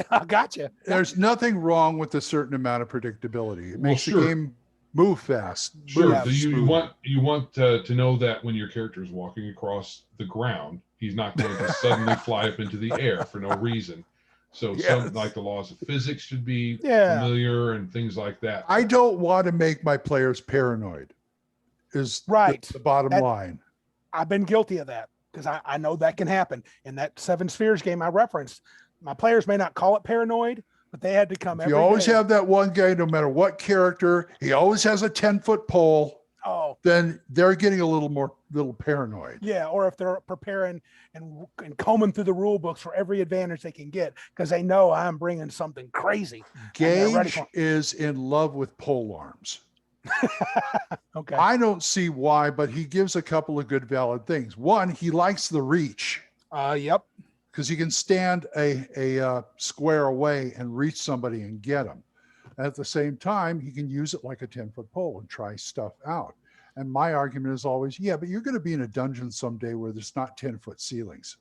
I gotcha. There's nothing wrong with a certain amount of predictability. It makes the game move fast. Sure. You want to know that when your character is walking across the ground, he's not going to suddenly fly up into the air for no reason. So some, like the laws of physics, should be familiar and things like that. I don't want to make my players paranoid. Is the bottom line. I've been guilty of that, because I know that can happen. In that Seven Spheres game I referenced, my players may not call it paranoid, but they had to come every day. You always have that one guy, no matter what character, he always has a 10-foot pole. Oh, then they're getting a little more little paranoid. Yeah, or if they're preparing and combing through the rule books for every advantage they can get because they know I'm bringing something crazy. Gage is in love with pole arms. Okay. I don't see why, but he gives a couple of good valid things. One, he likes the reach. Yep. Because he can stand a square away and reach somebody and get them. At the same time, he can use it like a 10-foot pole and try stuff out. And my argument is always, yeah, but you're going to be in a dungeon someday where there's not 10-foot ceilings.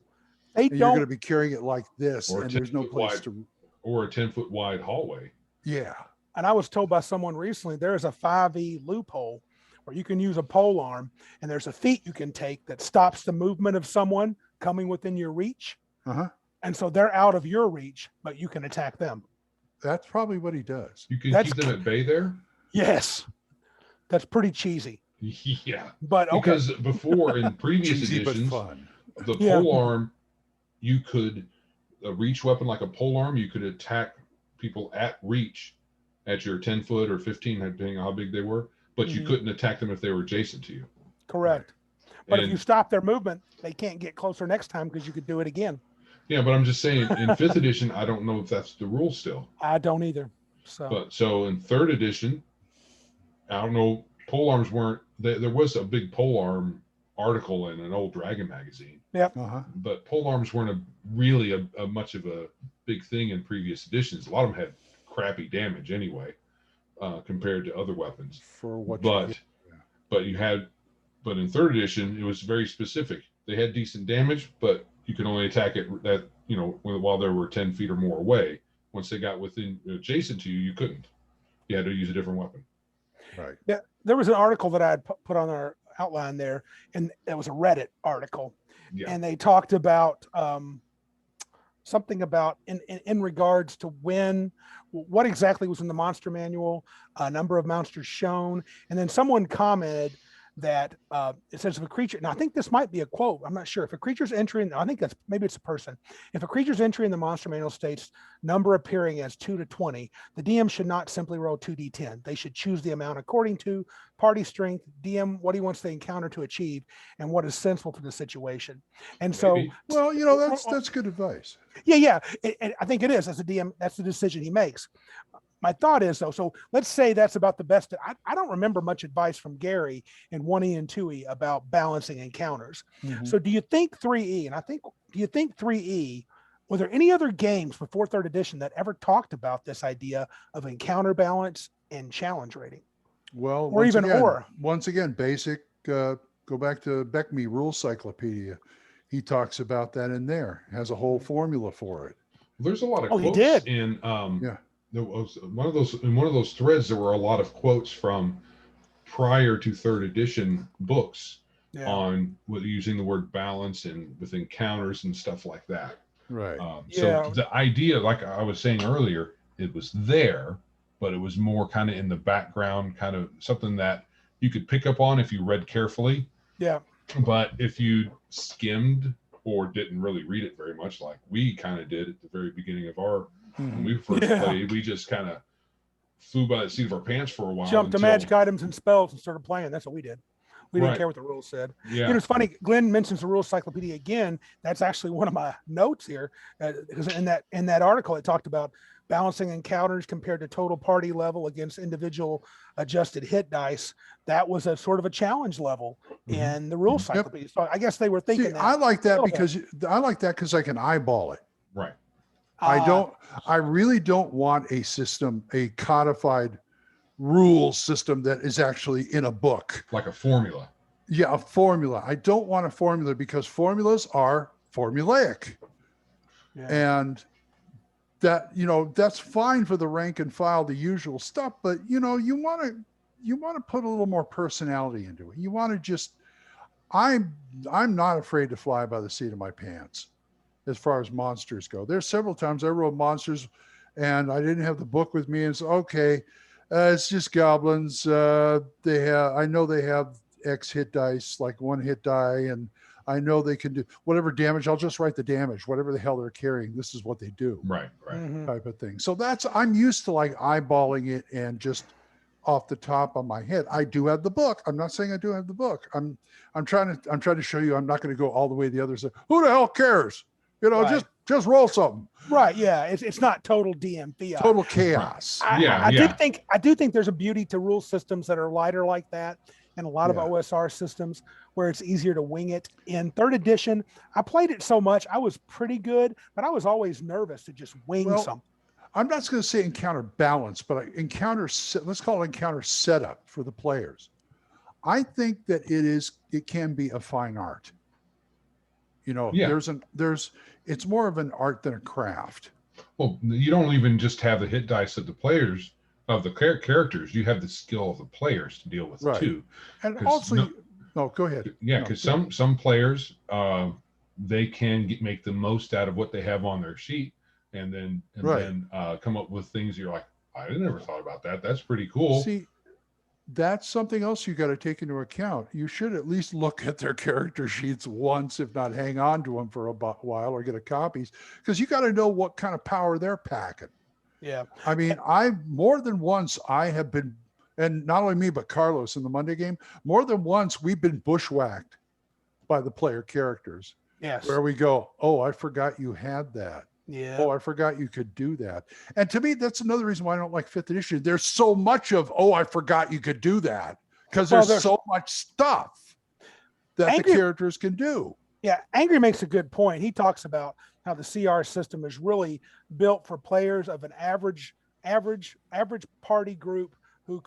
You're going to be carrying it like this, and there's no place to. Or a 10-foot wide hallway. Yeah. And I was told by someone recently there is a 5e loophole where you can use a pole arm, and there's a feat you can take that stops the movement of someone coming within your reach. And so they're out of your reach, but you can attack them. That's probably what he does. You can keep them at bay there? Yes. That's pretty cheesy. Yeah. But okay. Because before in previous cheesy, editions, but fun. The pole arm, you could, a reach weapon like a pole arm, you could attack people at reach at your 10 foot or 15, depending on how big they were, but you couldn't attack them if they were adjacent to you. Correct. But if you stop their movement, they can't get closer next time because you could do it again. Yeah, but I'm just saying in 5th edition, I don't know if that's the rule still. I don't either. So in 3rd edition, I don't know, pole arms weren't, there was a big pole arm article in an old Dragon magazine. Yep. But pole arms weren't really a much of a big thing in previous editions. A lot of them had crappy damage anyway, compared to other weapons. For what? But in 3rd edition, it was very specific. They had decent damage, but you could only attack it while they were 10 feet or more away. Once they got within adjacent to you, you couldn't. You had to use a different weapon. Right. Yeah. There was an article that I had put on our outline there, and it was a Reddit article. Yeah. And they talked about something about in regards to what exactly was in the monster manual, a number of monsters shown. And then someone commented that it says if a creature, now I think this might be a quote, I'm not sure. If a creature's entering, I think maybe it's a person. If a creature's entry in the monster manual states number appearing as 2 to 20, the DM should not simply roll 2d10. They should choose the amount according to party strength, DM, what he wants the encounter to achieve, and what is sensible for the situation. And so, well, that's good advice. Yeah. I think it is. As a DM, that's the decision he makes. My thought is, though, so let's say that's about the best. I don't remember much advice from Gary in 1E and 2E about balancing encounters. So do you think 3E, do you think 3E, were there any other games before 3rd edition that ever talked about this idea of encounter balance and challenge rating? Well, once again, basic, go back to Beckme Rule Cyclopedia. He talks about that in there, has a whole formula for it. There's a lot of quotes he did. In, there was one of those threads. There were a lot of quotes from prior to 3rd edition books on using the word balance and with encounters and stuff like that. Right. So the idea, like I was saying earlier, it was there, but it was more kind of in the background, kind of something that you could pick up on if you read carefully. Yeah. But if you skimmed or didn't really read it very much, like we kind of did at the very beginning of our. When we first played, we just kind of flew by the seat of our pants for a while. Jumped to magic items and spells and started playing. That's what we did. We didn't care what the rules said. Yeah. It's funny. Glenn mentions the Rules Cyclopedia again. That's actually one of my notes here, because in that article it talked about balancing encounters compared to total party level against individual adjusted hit dice. That was a sort of a challenge level in the Rules Cyclopedia. So I guess they were thinking. I like that because I can eyeball it. Right. I really don't want a system, a codified rule system that is actually in a book. Like a formula. Yeah, a formula. I don't want a formula because formulas are formulaic. Yeah. And that, that's fine for the rank and file, the usual stuff, but you want to put a little more personality into it. You want to just, I'm not afraid to fly by the seat of my pants. As far as monsters go, there's several times I wrote monsters and I didn't have the book with me and so, okay, it's just goblins. I know they have X hit dice, like 1 hit die. And I know they can do whatever damage. I'll just write the damage, whatever the hell they're carrying. This is what they do. Right. Type of thing. So I'm used to like eyeballing it and just off the top of my head. I do have the book. I'm not saying I do have the book. I'm trying to show you I'm not going to go all the way the other side. Who the hell cares? Right. Just roll something. Right. Yeah. It's not total DMV. Total chaos. I do think there's a beauty to rule systems that are lighter like that, and a lot of OSR systems where it's easier to wing it. In third edition, I played it so much, I was pretty good, but I was always nervous to just wing something. I'm not going to say encounter balance, but let's call it encounter setup for the players. I think that it can be a fine art. It's more of an art than a craft. Well, you don't even just have the hit dice of the players, of the characters. You have the skill of the players to deal with too. And also, go ahead. Yeah, because some players, they can make the most out of what they have on their sheet, and then come up with things you're like, I never thought about that. That's pretty cool. See, that's something else you got to take into account. You should at least look at their character sheets once, if not hang on to them for a while or get a copies, because you got to know what kind of power they're packing. Yeah. I mean, more than once I have been, and not only me, but Carlos in the Monday game, more than once we've been bushwhacked by the player characters. Yes. Where we go, oh, I forgot you had that. Yeah. Oh, I forgot you could do that. And to me, that's another reason why I don't like 5th edition. There's so much of, oh, I forgot you could do that, because there's so much stuff that the characters can do. Yeah, Angry makes a good point. He talks about how the CR system is really built for players of an average party group who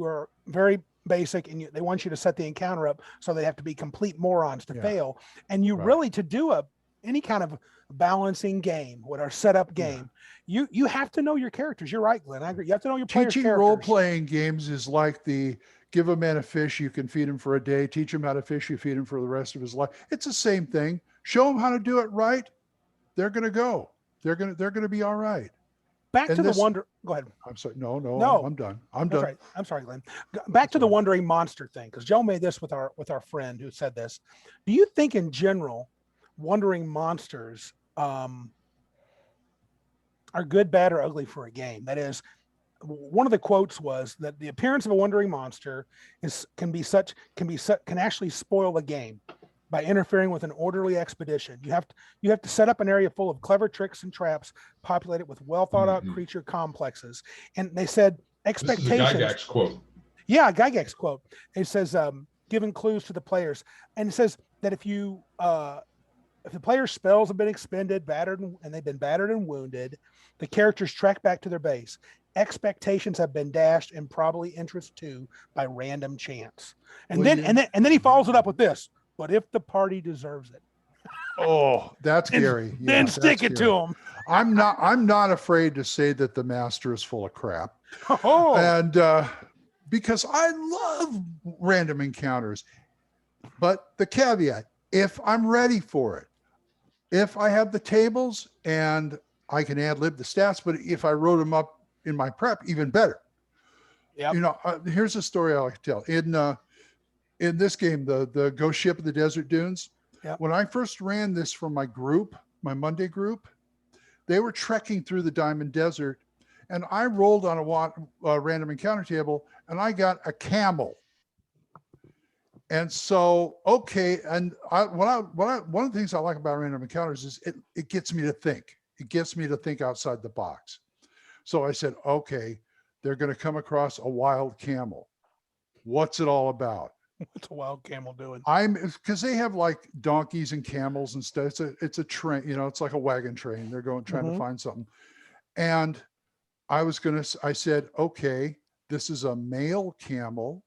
are very basic, and they want you to set the encounter up so they have to be complete morons to fail. And you really, to do any kind of balancing game, what our setup game, you have to know your characters. You're right, Glenn. I agree. You have to know your players' Teaching characters. role-playing games is like give a man a fish, you can feed him for a day. Teach him how to fish, you feed him for the rest of his life. It's the same thing. Show them how to do it right. They're going to go. They're going to be all right. Back to the wonder. Go ahead. I'm sorry. No, I'm done. Right. I'm sorry, Glenn. Back to the wandering monster thing, because Joe made this with our friend who said this. Do you think in general, wandering monsters are good, bad, or ugly for a game? That is, one of the quotes was that the appearance of a wandering monster can actually spoil the game by interfering with an orderly expedition. You have to set up an area full of clever tricks and traps, populated with well thought out creature complexes. And they said expectations. This is a Gygax quote. Yeah, Gygax quote. It says giving clues to the players, and it says that if the player's spells have been expended, and they've been battered and wounded, the characters track back to their base. Expectations have been dashed, and probably interest too, by random chance. And then he follows it up with this: but if the party deserves it. Oh, that's scary. Then stick it to them. I'm not afraid to say that the master is full of crap. Oh. And because I love random encounters, but the caveat, if I'm ready for it, if I have the tables and I can ad-lib the stats, but if I wrote them up in my prep, even better. Yeah. Here's a story I like to tell. In this game, the Ghost Ship of the Desert Dunes, when I first ran this for my group, my Monday group, they were trekking through the Diamond Desert, and I rolled on a random encounter table, and I got a camel. And so, and one of the things I like about random encounters is it gets me to think. It gets me to think outside the box. So I said, okay, they're going to come across a wild camel. What's it all about? What's a wild camel doing? Because they have like donkeys and camels and stuff. It's a train, it's like a wagon train. They're trying to find something. And I said, okay, this is a male camel.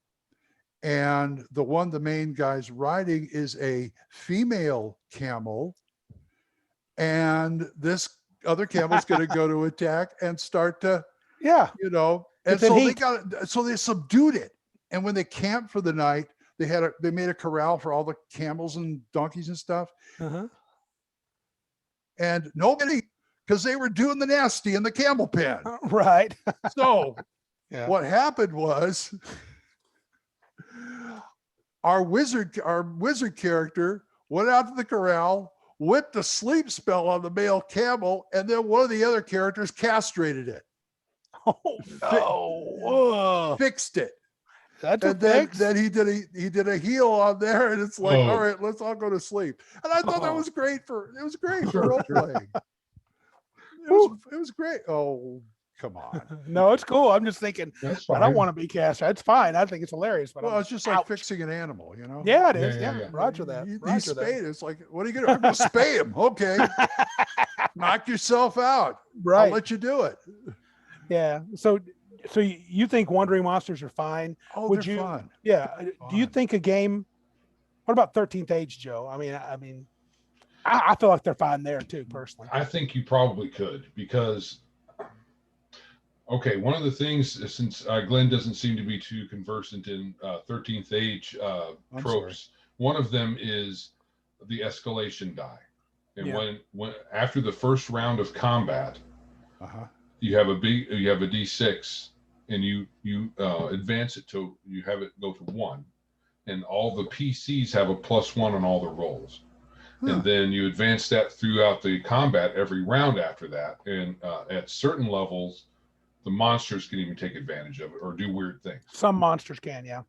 And the main guy's riding is a female camel. And this other camel's going to go to attack and start to, and so they subdued it. And when they camped for the night, they made a corral for all the camels and donkeys and stuff. And nobody, because they were doing the nasty in the camel pen. Right. So what happened was our wizard character went out to the corral, whipped a sleep spell on the male camel, and then one of the other characters castrated it. Oh no! Fixed it. That's a And then, fix. then he did a heel on there, and it's like, Oh. all right, let's all go to sleep. And I thought that Oh. was great for Sure, role sure. playing. It was great. Oh, come on. No, it's cool. I'm just thinking. That's I fine. don't want to be caster. That's fine. I think it's hilarious. But Well, I'm it's just like ouch. fixing an animal, you know? Yeah, it is. Yeah, Yeah, yeah. Roger that. He's Roger that. spayed. It's like, what are you going to do? I'm going to spay him. Okay. Knock yourself out. Right. I'll let you do it. Yeah. So you think wandering monsters are fine? Oh, Would they're you? fun. Yeah. Do you Fun. think a game? What about 13th Age, Joe? I mean, I feel like they're fine there too, personally. I think you probably could because, okay, one of the things, since Glenn doesn't seem to be too conversant in 13th Age tropes, one of them is the escalation die. And Yeah. when after the first round of combat, Uh-huh. you have a D6 and you advance it to, you have it go to 1, and all the PCs have a +1 on all the rolls. Huh. And then you advance that throughout the combat every round after that. And at certain levels, the monsters can even take advantage of it or do weird things. Some monsters can, yeah.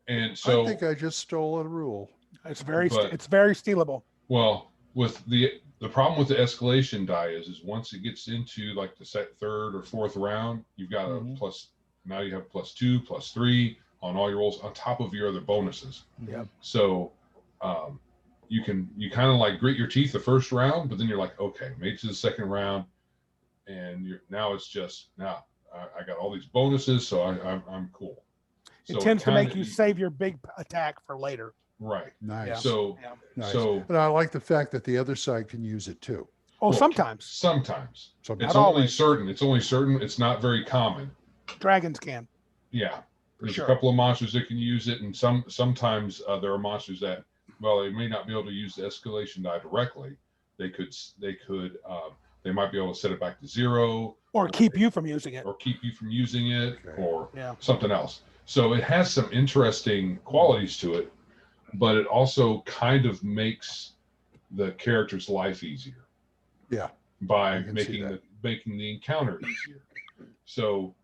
And so I think I just stole a rule. It's very But- stealable. well, with the problem with the escalation die is once it gets into like the third or fourth round, you've got Mhm. a plus. Now you have +2, +3 on all your rolls on top of your other bonuses. Yep. So you kind of like grit your teeth the first round, but then you're like, okay, made it to the second round, and now I got all these bonuses, so I'm cool. It So tends to make kinda- you save your big attack for later. right. Nice. Yeah. So Yeah. Nice. so And I like the fact that the other side can use it too. Oh, Well, sometimes sometimes So it's Not only always. certain. It's only certain. It's not very common. dragons can. Yeah, there's Sure. a couple of monsters that can use it, and sometimes there are monsters that, well, they may not be able to use the escalation die directly. They might be able to set it back to 0, Or keep you from using it. or keep you from using it, Okay. or Yeah. something else. So it has some interesting qualities to it, but it also kind of makes the character's life easier Yeah. by I can see making the encounter easier. So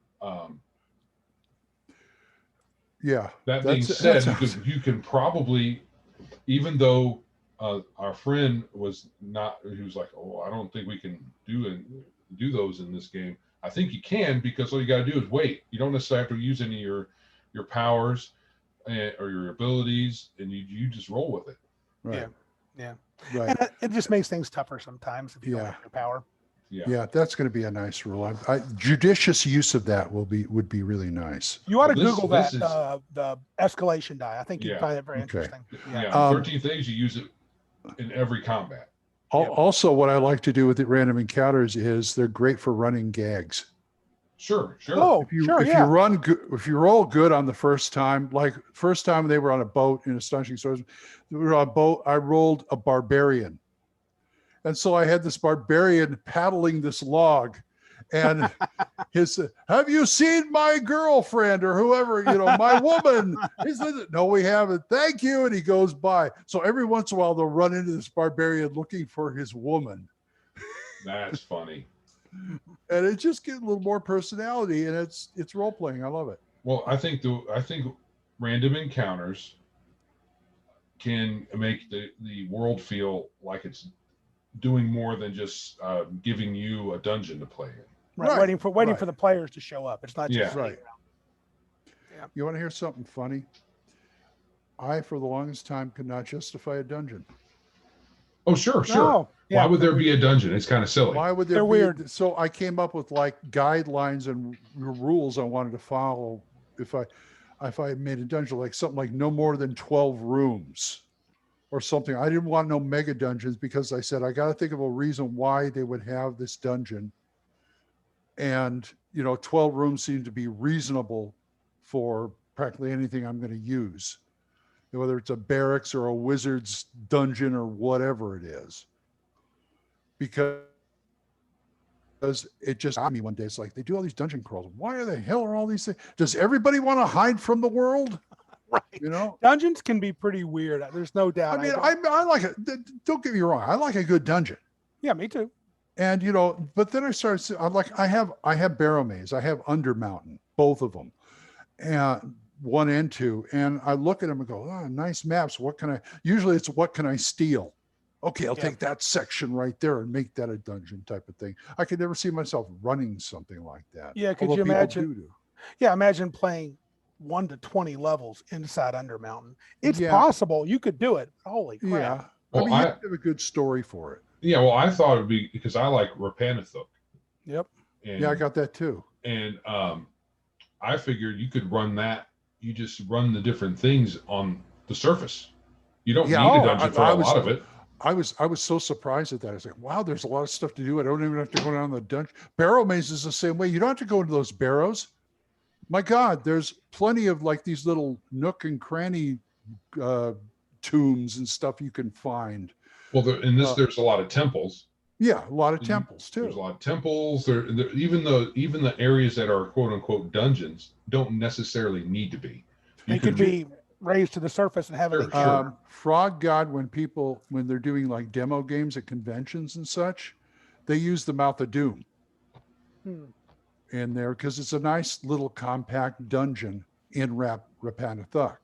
Yeah. that being That's- said, that's- you can probably, even though our friend was not, he was like, oh, I don't think we can do those in this game. I think you can, because all you got to do is wait. You don't necessarily have to use any of your powers or your abilities, and you just roll with it. Right. Yeah. Right. And it just makes things tougher sometimes if you don't Yeah. have your power. Yeah, that's going to be a nice rule. Judicious use of that would be really nice. You ought to Well, Google this that, is- the escalation die. I think you'd Yeah. find it very Okay. interesting. Yeah, Yeah. 13th Age, you use it in every combat. Yep. Also, what I like to do with the random encounters is they're great for running gags. Sure. Oh, If you sure, if yeah. if you roll good on the first time, like first time they were on a boat in Astonishing Stories, we were on a boat. I rolled a barbarian, and so I had this barbarian paddling this log, and his "Have you seen my girlfriend or whoever? My woman." He said, "No, we haven't. Thank you." And he goes by. So every once in a while, they'll run into this barbarian looking for his woman. That's funny. And it just gives a little more personality, and it's role playing. I love it. Well, I think random encounters can make the world feel like it's doing more than just giving you a dungeon to play in. Right. Right, Waiting right. for the players to show up. It's not just Yeah. sitting Right. around. You want to hear something funny? I, for the longest time, could not justify a dungeon. Oh, sure. No. Yeah. Why would there be a dungeon? It's kind of silly. Why would there They're be? weird. So I came up with like guidelines and rules I wanted to follow if I made a dungeon, like something like no more than 12 rooms or something. I didn't want no mega dungeons because I said I got to think of a reason why they would have this dungeon. And 12 rooms seem to be reasonable for practically anything I'm going to use, whether it's a barracks or a wizard's dungeon or whatever it is. Because it just got me one day. It's like they do all these dungeon crawls. Why the hell are all these things? Does everybody want to hide from the world? Right. Dungeons can be pretty weird. There's no doubt. I mean, I like it. Don't get me wrong. I like a good dungeon. Yeah, me too. And but then I started. I'm like, I have Barrow Maze, I have Undermountain, both of them, and 1 and 2. And I look at them and go, oh, nice maps. Usually it's what can I steal? Okay, I'll take that section right there and make that a dungeon type of thing. I could never see myself running something like that. Yeah, could you imagine? Yeah, imagine playing 1 to 20 levels inside Undermountain. It's possible. You could do it. Holy crap. Yeah. Well, you have to have a good story for it. Yeah, well, I thought it'd be because I like Rapanathuk. Yep. And, I got that too. And I figured you could run that. You just run the different things on the surface. You don't need a dungeon for a lot of it. I was so surprised at that. I was like, wow, there's a lot of stuff to do. I don't even have to go down the dungeon. Barrow Maze is the same way. You don't have to go into those barrows. My God, there's plenty of like these little nook and cranny tombs and stuff you can find. Well, there's a lot of temples. Yeah, a lot of temples too. There's a lot of temples. Even the areas that are quote unquote dungeons don't necessarily need to be. They could be raised to the surface and have it. Frog God, when they're doing like demo games at conventions and such, they use the Mouth of Doom in there because it's a nice little compact dungeon in Rapanathuk.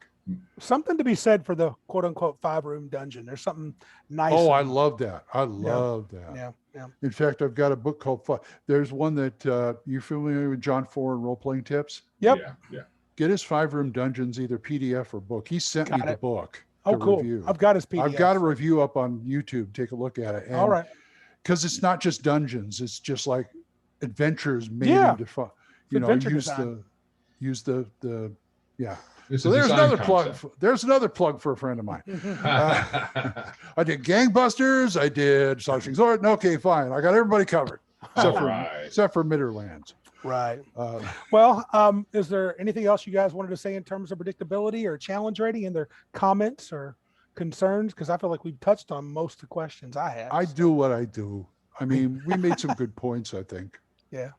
Something to be said for the quote unquote 5-room dungeon. There's something nice. Oh, I love that. I love that. Yeah. In fact, I've got a book called there's one that you're familiar with, John Foran Role Playing Tips. Yep. Yeah. Get his 5-room dungeons, either PDF or book. He sent me the book. Oh, cool. Review. I've got his PDF. I've got a review up on YouTube. Take a look at it. And, all right. Because it's not just dungeons. It's just like adventures made into fun. Use the So there's another plug. There's another plug for a friend of mine. I did Gangbusters. I did Slashing Sword. Okay, fine. I got everybody covered except for Midderlands. Right. Well, is there anything else you guys wanted to say in terms of predictability or challenge rating in their comments or concerns? Because I feel like we've touched on most of the questions I have. I do what I do. I mean, we made some good points, I think. Yeah.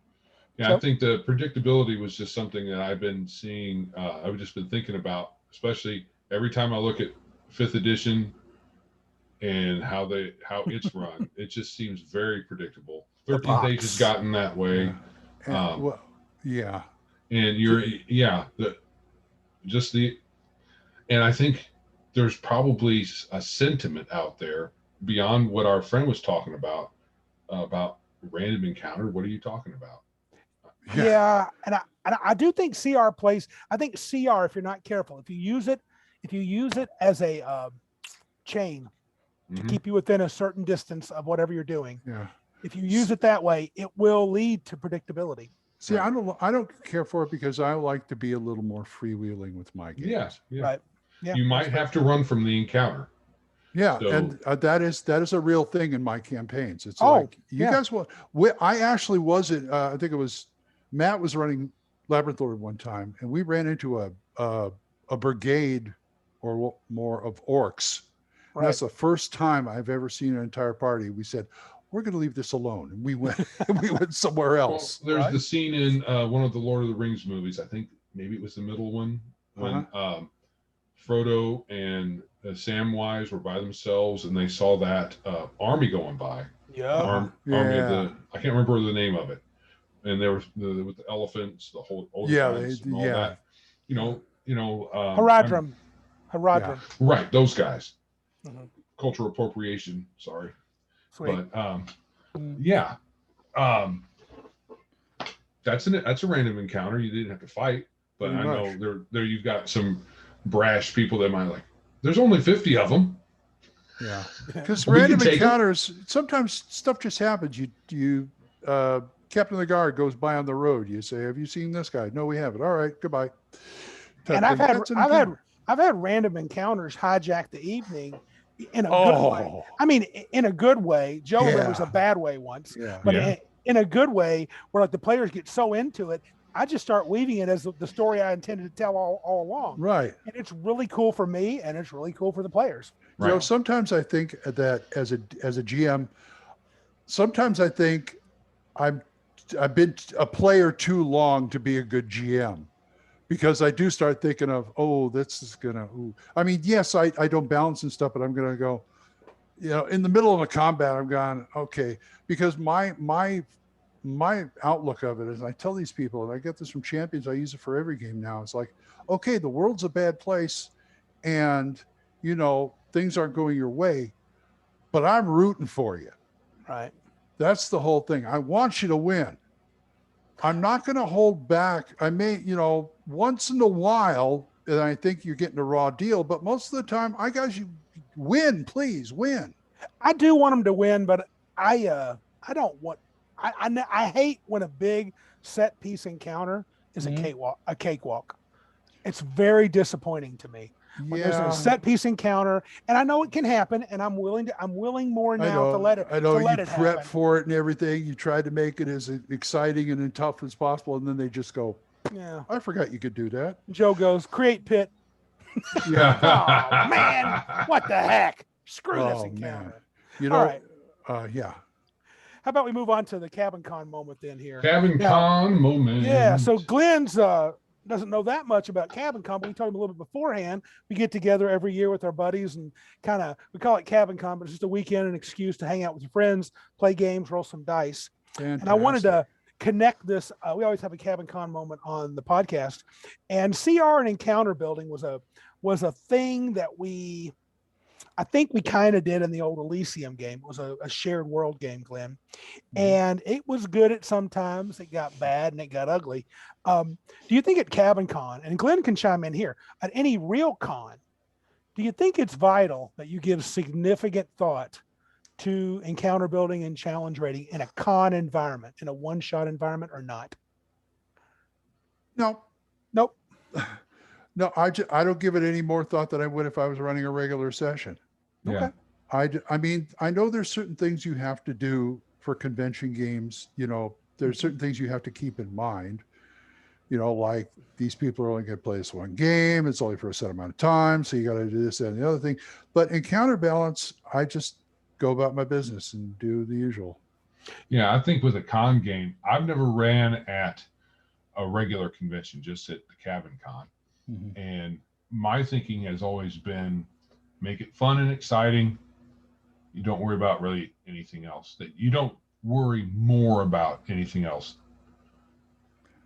Yeah, I think the predictability was just something that I've been seeing. I've just been thinking about, especially every time I look at 5th edition and how it's run. It just seems very predictable. 13th Age has gotten that way. Yeah. And I think there's probably a sentiment out there beyond what our friend was talking about random encounter. What are you talking about? Yeah, and I do think CR plays. I think CR, if you're not careful, if you use it as a chain to keep you within a certain distance of whatever you're doing. Yeah. If you use it that way, it will lead to predictability. See, I don't care for it because I like to be a little more freewheeling with my games. Yeah. Right. Yeah. You might have to run from the encounter. Yeah, so, and that is a real thing in my campaigns. It's like you guys will. I actually wasn't. I think it was Matt was running Labyrinth Lord one time, and we ran into a brigade or more of orcs. Right. That's the first time I've ever seen an entire party. We said, we're going to leave this alone, and we went somewhere else. Well, there's the scene in one of the Lord of the Rings movies. I think maybe it was the middle one when Frodo and Samwise were by themselves, and they saw that army going by. Yeah. Army of I can't remember the name of it. And there was with the elephants, the whole all that. Haradrim. Yeah. Right, those guys. Cultural appropriation. Sorry. Sweet. But that's a random encounter. You didn't have to fight, but I know there you've got some brash people that might there's only 50 of them. Yeah, because random encounters, sometimes stuff just happens. You Captain of the Guard goes by on the road. You say, "Have you seen this guy?" "No, we haven't." "All right, goodbye." And I've had random encounters hijack the evening in a good way. I mean, in a good way. Joe remembers a bad way once, but in a good way, where the players get so into it, I just start weaving it as the story I intended to tell all along. Right. And it's really cool for me, and it's really cool for the players. Right. Sometimes I think that as a GM, sometimes I think I've been a player too long to be a good GM, because I do start thinking of, this is gonna. I mean, yes, I don't balance and stuff, but I'm gonna go. you know, in the middle of a combat, I'm going, okay, because my outlook of it is, I tell these people, and I get this from champions, I use it for every game now. It's like, okay, the world's a bad place, and you know things aren't going your way, but I'm rooting for you. Right. That's the whole thing. I want you to win. I'm not going to hold back. I may, you know, once in a while, and I think you're getting a raw deal, but most of the time, I got you win, please win. I do want them to win, but I don't want. I hate when a big set piece encounter is a cakewalk. It's very disappointing to me when there's a set piece encounter, and I know it can happen, and I'm willing more now to let it. I know to let you it prep happen. for it and everything. You tried to make it as exciting and tough as possible, and then they just go, Yeah. I forgot you could do that. Joe goes, create pit. Yeah. Oh man, what the heck? Screw this encounter. Man. You know, all right. Yeah. How about we move on to the Cabin Con moment then here? Cabin Con moment. Yeah. So Glen's doesn't know that much about Cabin Con, but we told him a little bit beforehand. We get together every year with our buddies and we call it Cabin Con, but it's just a weekend, an excuse to hang out with your friends, play games, roll some dice. Fantastic. And I wanted to connect this. We always have a Cabin Con moment on the podcast, and CR and encounter building was a thing that I think we kind of did in the old Elysium game. It was a shared world game, Glen. And it was good at sometimes. It got bad and it got ugly. Do you think at Cabin Con, and Glen can chime in here, at any real con, do you think it's vital that you give significant thought to encounter building and challenge rating in a con environment, in a one-shot environment, or not? No. Nope. No, I don't give it any more thought than I would if I was running a regular session. Okay. I mean, I know there's certain things you have to do for convention games. You know, there's certain things you have to keep in mind. You know, like these people are only going to play this one game. It's only for a set amount of time. So you got to do this, that, and the other thing. But in counterbalance, I just go about my business and do the usual. Yeah, I think with a con game, I've never ran at a regular convention, just at the Cabin Con. Mm-hmm. And my thinking has always been make it fun and exciting. You don't worry about really anything else. That you don't worry more about anything else.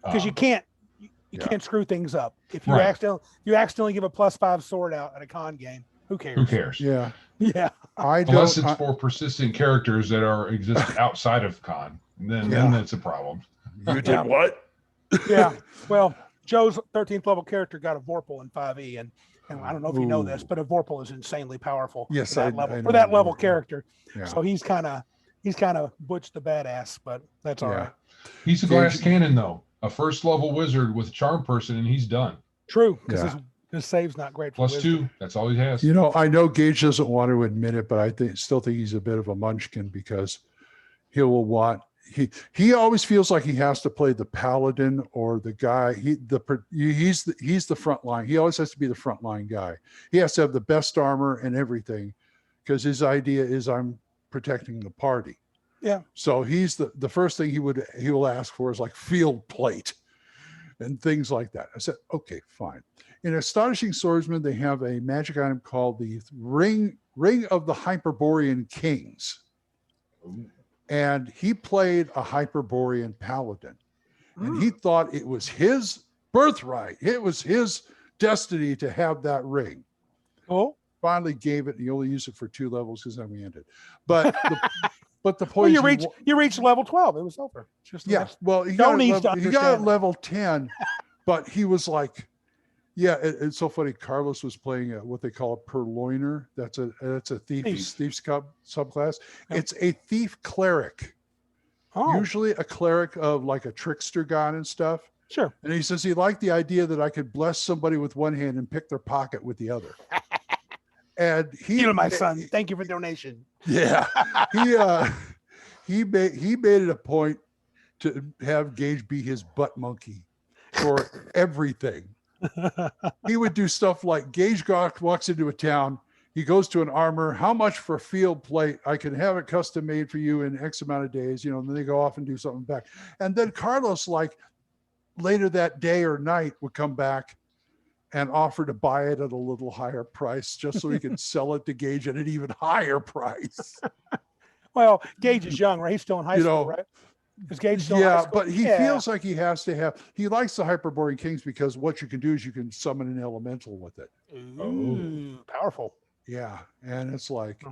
Because you can't screw things up. If you accidentally give a +5 sword out at a con game, who cares? Who cares? Yeah. Yeah. Unless it's for persistent characters that exist outside of con. Then that's a problem. You did what? Yeah. Well, Joe's 13th level character got a Vorpal in 5e, and I don't know if you know this, but a Vorpal is insanely powerful. Yes, for that level character. Yeah. So he's kind of Butch the badass, but that's all right. He's a glass cannon though, a first level wizard with charm person, and he's done. True, because his save's not great. For +2, that's all he has. You know, I know Gage doesn't want to admit it, but I still think he's a bit of a munchkin because he always feels like he has to play the paladin or the guy. He's the front line. He always has to be the front line guy. He has to have the best armor and everything because his idea is I'm protecting the party. Yeah. So he's the first thing he will ask for is like field plate and things like that. I said, okay, fine. In Astonishing Swordsman, they have a magic item called the Ring of the Hyperborean Kings. Ooh. And he played a Hyperborean paladin. And he thought it was his birthright. It was his destiny to have that ring. Oh. Finally gave it. And he only used it for 2 levels because then we ended. But the point you reached level 12. It was over. Well, he got at level 10, but he was like, it's so funny. Carlos was playing what they call a purloiner. That's a thieves subclass. Yeah. It's a thief cleric. Oh. Usually a cleric of like a trickster god and stuff. Sure. And he says he liked the idea that I could bless somebody with one hand and pick their pocket with the other. And heal my son. Thank you for donation. Yeah. He made it a point to have Gage be his butt monkey for everything. He would do stuff like Gage walks into a town. He goes to an armor. How much for field plate? I can have it custom made for you in X amount of days. And then they go off and do something back. And then Carlos, like later that day or night, would come back and offer to buy it at a little higher price just so he can sell it to Gage at an even higher price. Well, Gage is young, right? He's still in high school, right? Is Gage still in high school? But he feels like he has to have, he likes the Hyperborean Kings because what you can do is you can summon an elemental with it. Ooh, powerful. Yeah. And it's like,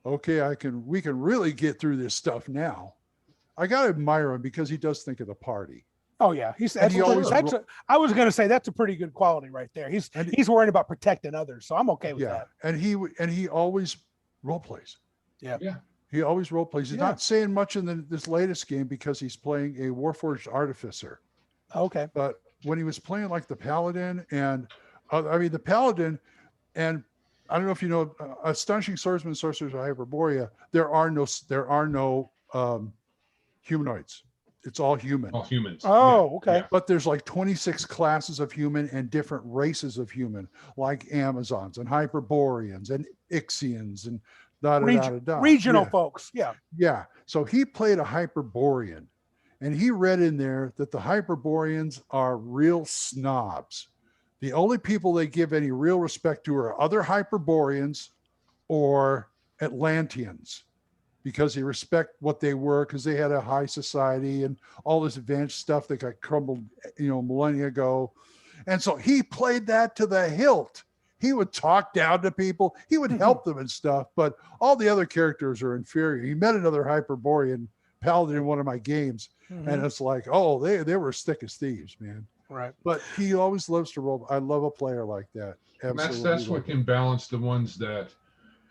okay, we can really get through this stuff now. I got to admire him because he does think of the party. Oh yeah, I was going to say that's a pretty good quality right there. He's worrying about protecting others, so I'm okay with that. And he always role plays. Yeah. He always role plays. He's not saying much in this latest game because he's playing a Warforged Artificer. Okay. But when he was playing like the Paladin and the Paladin, and I don't know if you know, Astonishing Swordsman, Sorcerers of Hyperborea, there are no humanoids. It's all human. All humans. Oh, okay. Yeah. But there's like 26 classes of human and different races of human, like Amazons and Hyperboreans and Ixians and regional folks. Yeah. Yeah. So he played a Hyperborean, and he read in there that the Hyperboreans are real snobs. The only people they give any real respect to are other Hyperboreans or Atlanteans, because they respect what they were, because they had a high society and all this advanced stuff that got crumbled, millennia ago. And so he played that to the hilt. He would talk down to people. He would help them and stuff, but all the other characters are inferior. He met another Hyperborean Paladin in one of my games, and it's like, oh, they were as thick as thieves, man. Right. But he always loves to roll. I love a player like that. Absolutely. That's what can balance the ones that,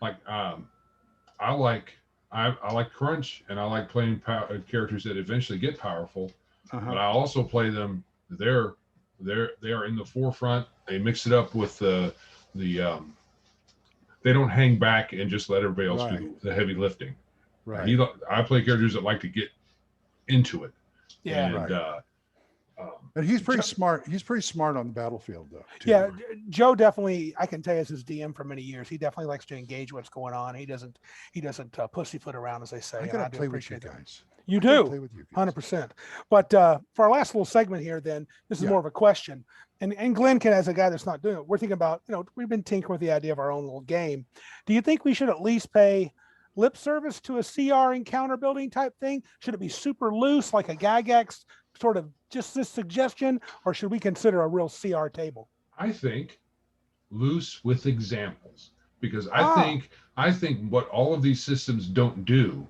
like, I like Crunch, and I like playing characters that eventually get powerful. But I also play them. They are in the forefront. They mix it up with the they don't hang back and just let everybody else do the heavy lifting. Right. I play characters that like to get into it. Yeah. And he's pretty smart. He's pretty smart on the battlefield, though. Too. Yeah, Joe definitely. I can tell you as his DM for many years, he definitely likes to engage what's going on. He doesn't pussyfoot around, as they say. I gotta play with you guys. You do, 100%. But for our last little segment here, then this is more of a question. And Glenn can, as a guy that's not doing it, we're thinking about, we've been tinkering with the idea of our own little game. Do you think we should at least pay lip service to a CR encounter building type thing? Should it be super loose, like a Gygax sort of just this suggestion, or should we consider a real CR table? I think loose with examples, because I think what all of these systems don't do,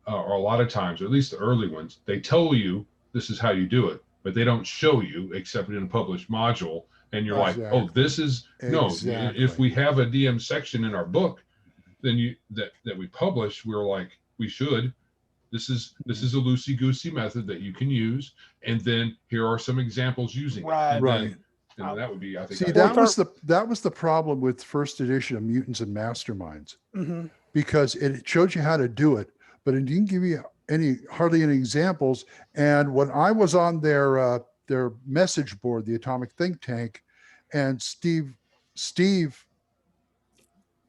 or a lot of times, or at least the early ones, they tell you this is how you do it, but they don't show you except in a published module. And you're like, oh, this is no. If we have a DM section in our book, then that we publish, we're like, we should. This is a loosey-goosey method that you can use, and then here are some examples using it. And that would be, I think. See, that was the problem with first edition of Mutants and Masterminds, because it showed you how to do it, but it didn't give you hardly any examples. And when I was on their message board, the Atomic Think Tank, and Steve,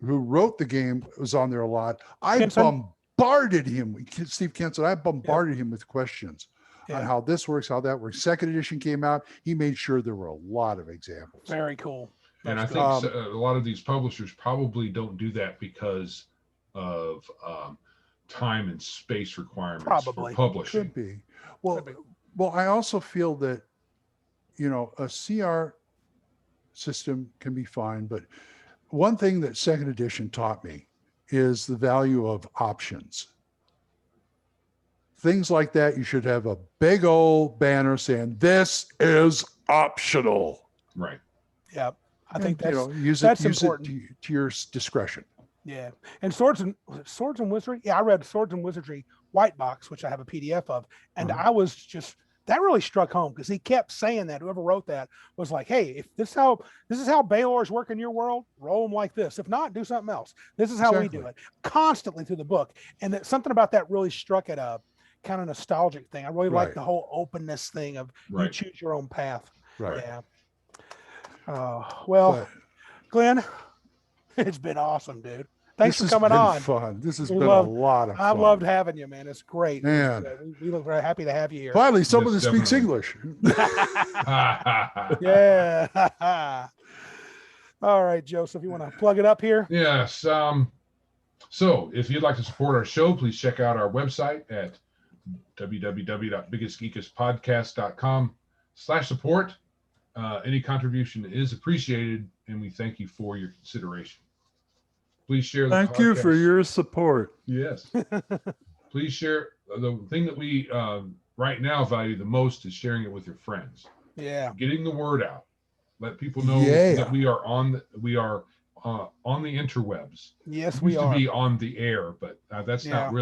who wrote the game, was on there a lot. I bombarded him. Steve Kenson, I bombarded him with questions on how this works, how that works. Second edition came out. He made sure there were a lot of examples. Very cool. And I think a lot of these publishers probably don't do that because of time and space requirements for publishing. Could be. Well, I also feel that, a CR system can be fine, but one thing that second edition taught me is the value of options. Things like that, you should have a big old banner saying, this is optional. Right. Yeah. I think that's important. Use it to your discretion. Yeah. And Swords and Wizardry. Yeah, I read Swords and Wizardry White Box, which I have a PDF of. And I was just, that really struck home, because he kept saying that. Whoever wrote that was like, hey, if this is how Baylor's work in your world, roll them like this. If not, do something else. This is how we do it, constantly through the book. And that something about that really struck at a kind of nostalgic thing. I really like the whole openness thing of you choose your own path. Right. Yeah. Well, Glenn, it's been awesome, dude. Thanks for coming on. Fun. This has been a lot of fun. I've loved having you, man. It's great. Man. We look very happy to have you here. Finally, someone that speaks English. Yeah. All right, Joseph, you want to plug it up here? Yes. So if you'd like to support our show, please check out our website at www.biggestgeekuspodcast.com/support. Any contribution is appreciated, and we thank you for your consideration. Please share the podcast. Thank you for your support. Yes. Please share. The thing that we right now value the most is sharing it with your friends. Yeah. Getting the word out. Let people know that we are on the interwebs. Yes, we used to be on the air, but that's not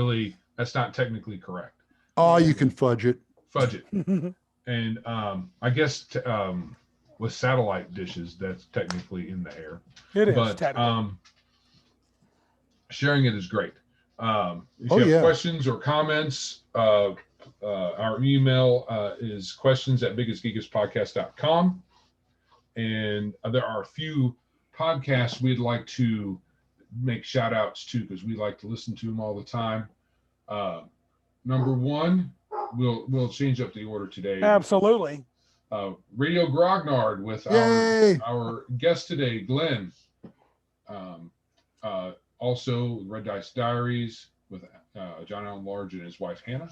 technically correct. Oh, you can fudge it. And I guess with satellite dishes, that's technically in the air. It is. But sharing it is great. If you have questions or comments, our email is questions@biggestgeekuspodcast.com. And there are a few podcasts we'd like to make shout outs to because we like to listen to them all the time. Number one, we'll change up the order today. Absolutely. Radio Grognard with our guest today, Glen. Also, Red Dice Diaries with John Allen Large and his wife Hannah.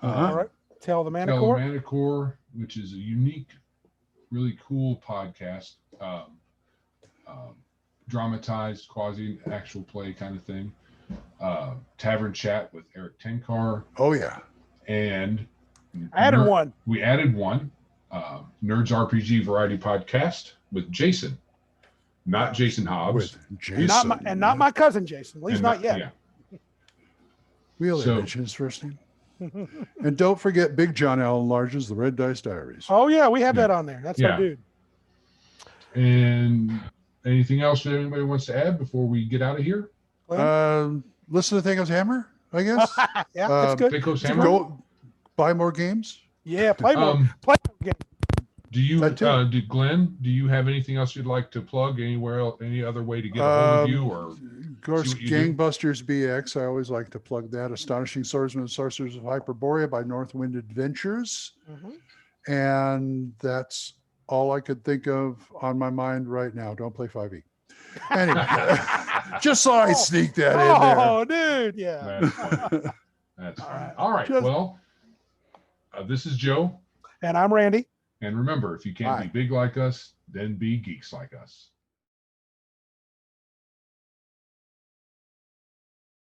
All right. Tell the Manicore, which is a unique, really cool podcast. Dramatized, quasi actual play kind of thing. Tavern Chat with Eric Tenkar. Oh yeah. And we added one. Nerds RPG Variety Podcast with Jason, not Jason Hobbs. With Jason. Not my cousin Jason. At least not yet. Yeah. We'll mention his first name. And don't forget Big John Allen Large's The Red Dice Diaries. Oh yeah, we have that on there. That's our dude. And anything else that anybody wants to add before we get out of here? Listen to Thaco's Hammer, I guess. Yeah, that's good. Thaco's Hammer. Go buy more games. Yeah, play more games. Do you, Glenn? Do you have anything else you'd like to plug anywhere else? Any other way to get a hold of you, or of course, Gangbusters BX? I always like to plug that. Astonishing Swordsmen and Sorcerers of Hyperborea by Northwind Adventures, and that's all I could think of on my mind right now. Don't play 5e. Anyway, just saw I sneak that in there. Oh, dude, yeah. That's fine. All right. Well, this is Joe, and I'm Randy. And remember, if you can't be big like us, then be geeks like us.